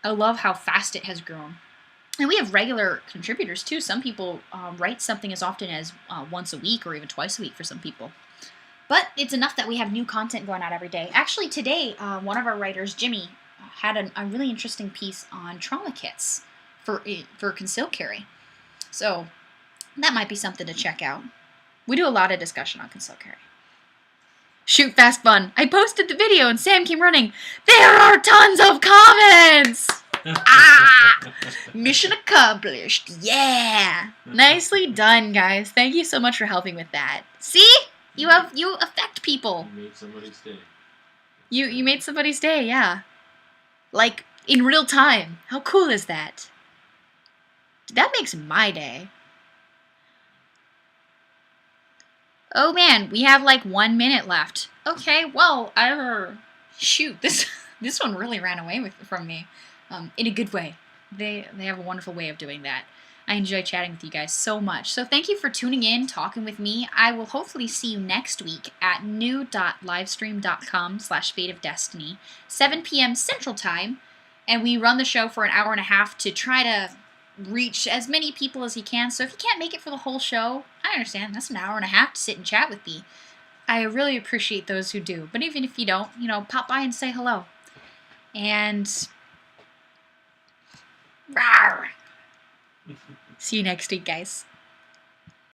love how fast it has grown. And we have regular contributors too. Some people write something as often as once a week or even twice a week for some people. But it's enough that we have new content going out every day. Actually, today, one of our writers, Jimmy, had a really interesting piece on trauma kits for concealed carry. So... that might be something to check out. We do a lot of discussion on concealed carry. Shoot Fast Fun. I posted the video and Sam came running. There are tons of comments! Mission accomplished. Yeah! Nicely done, guys. Thank you so much for helping with that. See? You affect people. You made somebody's day. You made somebody's day, yeah. Like, in real time. How cool is that? That makes my day. Oh man, we have like 1 minute left. Okay, well, shoot, this one really ran away from me, in a good way. They have a wonderful way of doing that. I enjoy chatting with you guys so much. So thank you for tuning in, talking with me. I will hopefully see you next week at new.livestream.com/FateofDestinee, 7 p.m. Central Time, and we run the show for an hour and a half to try to reach as many people as he can. So if he can't make it for the whole show, I understand. That's an hour and a half to sit and chat with me. I really appreciate those who do. But even if you don't, pop by and say hello. And rawr. See you next week, guys.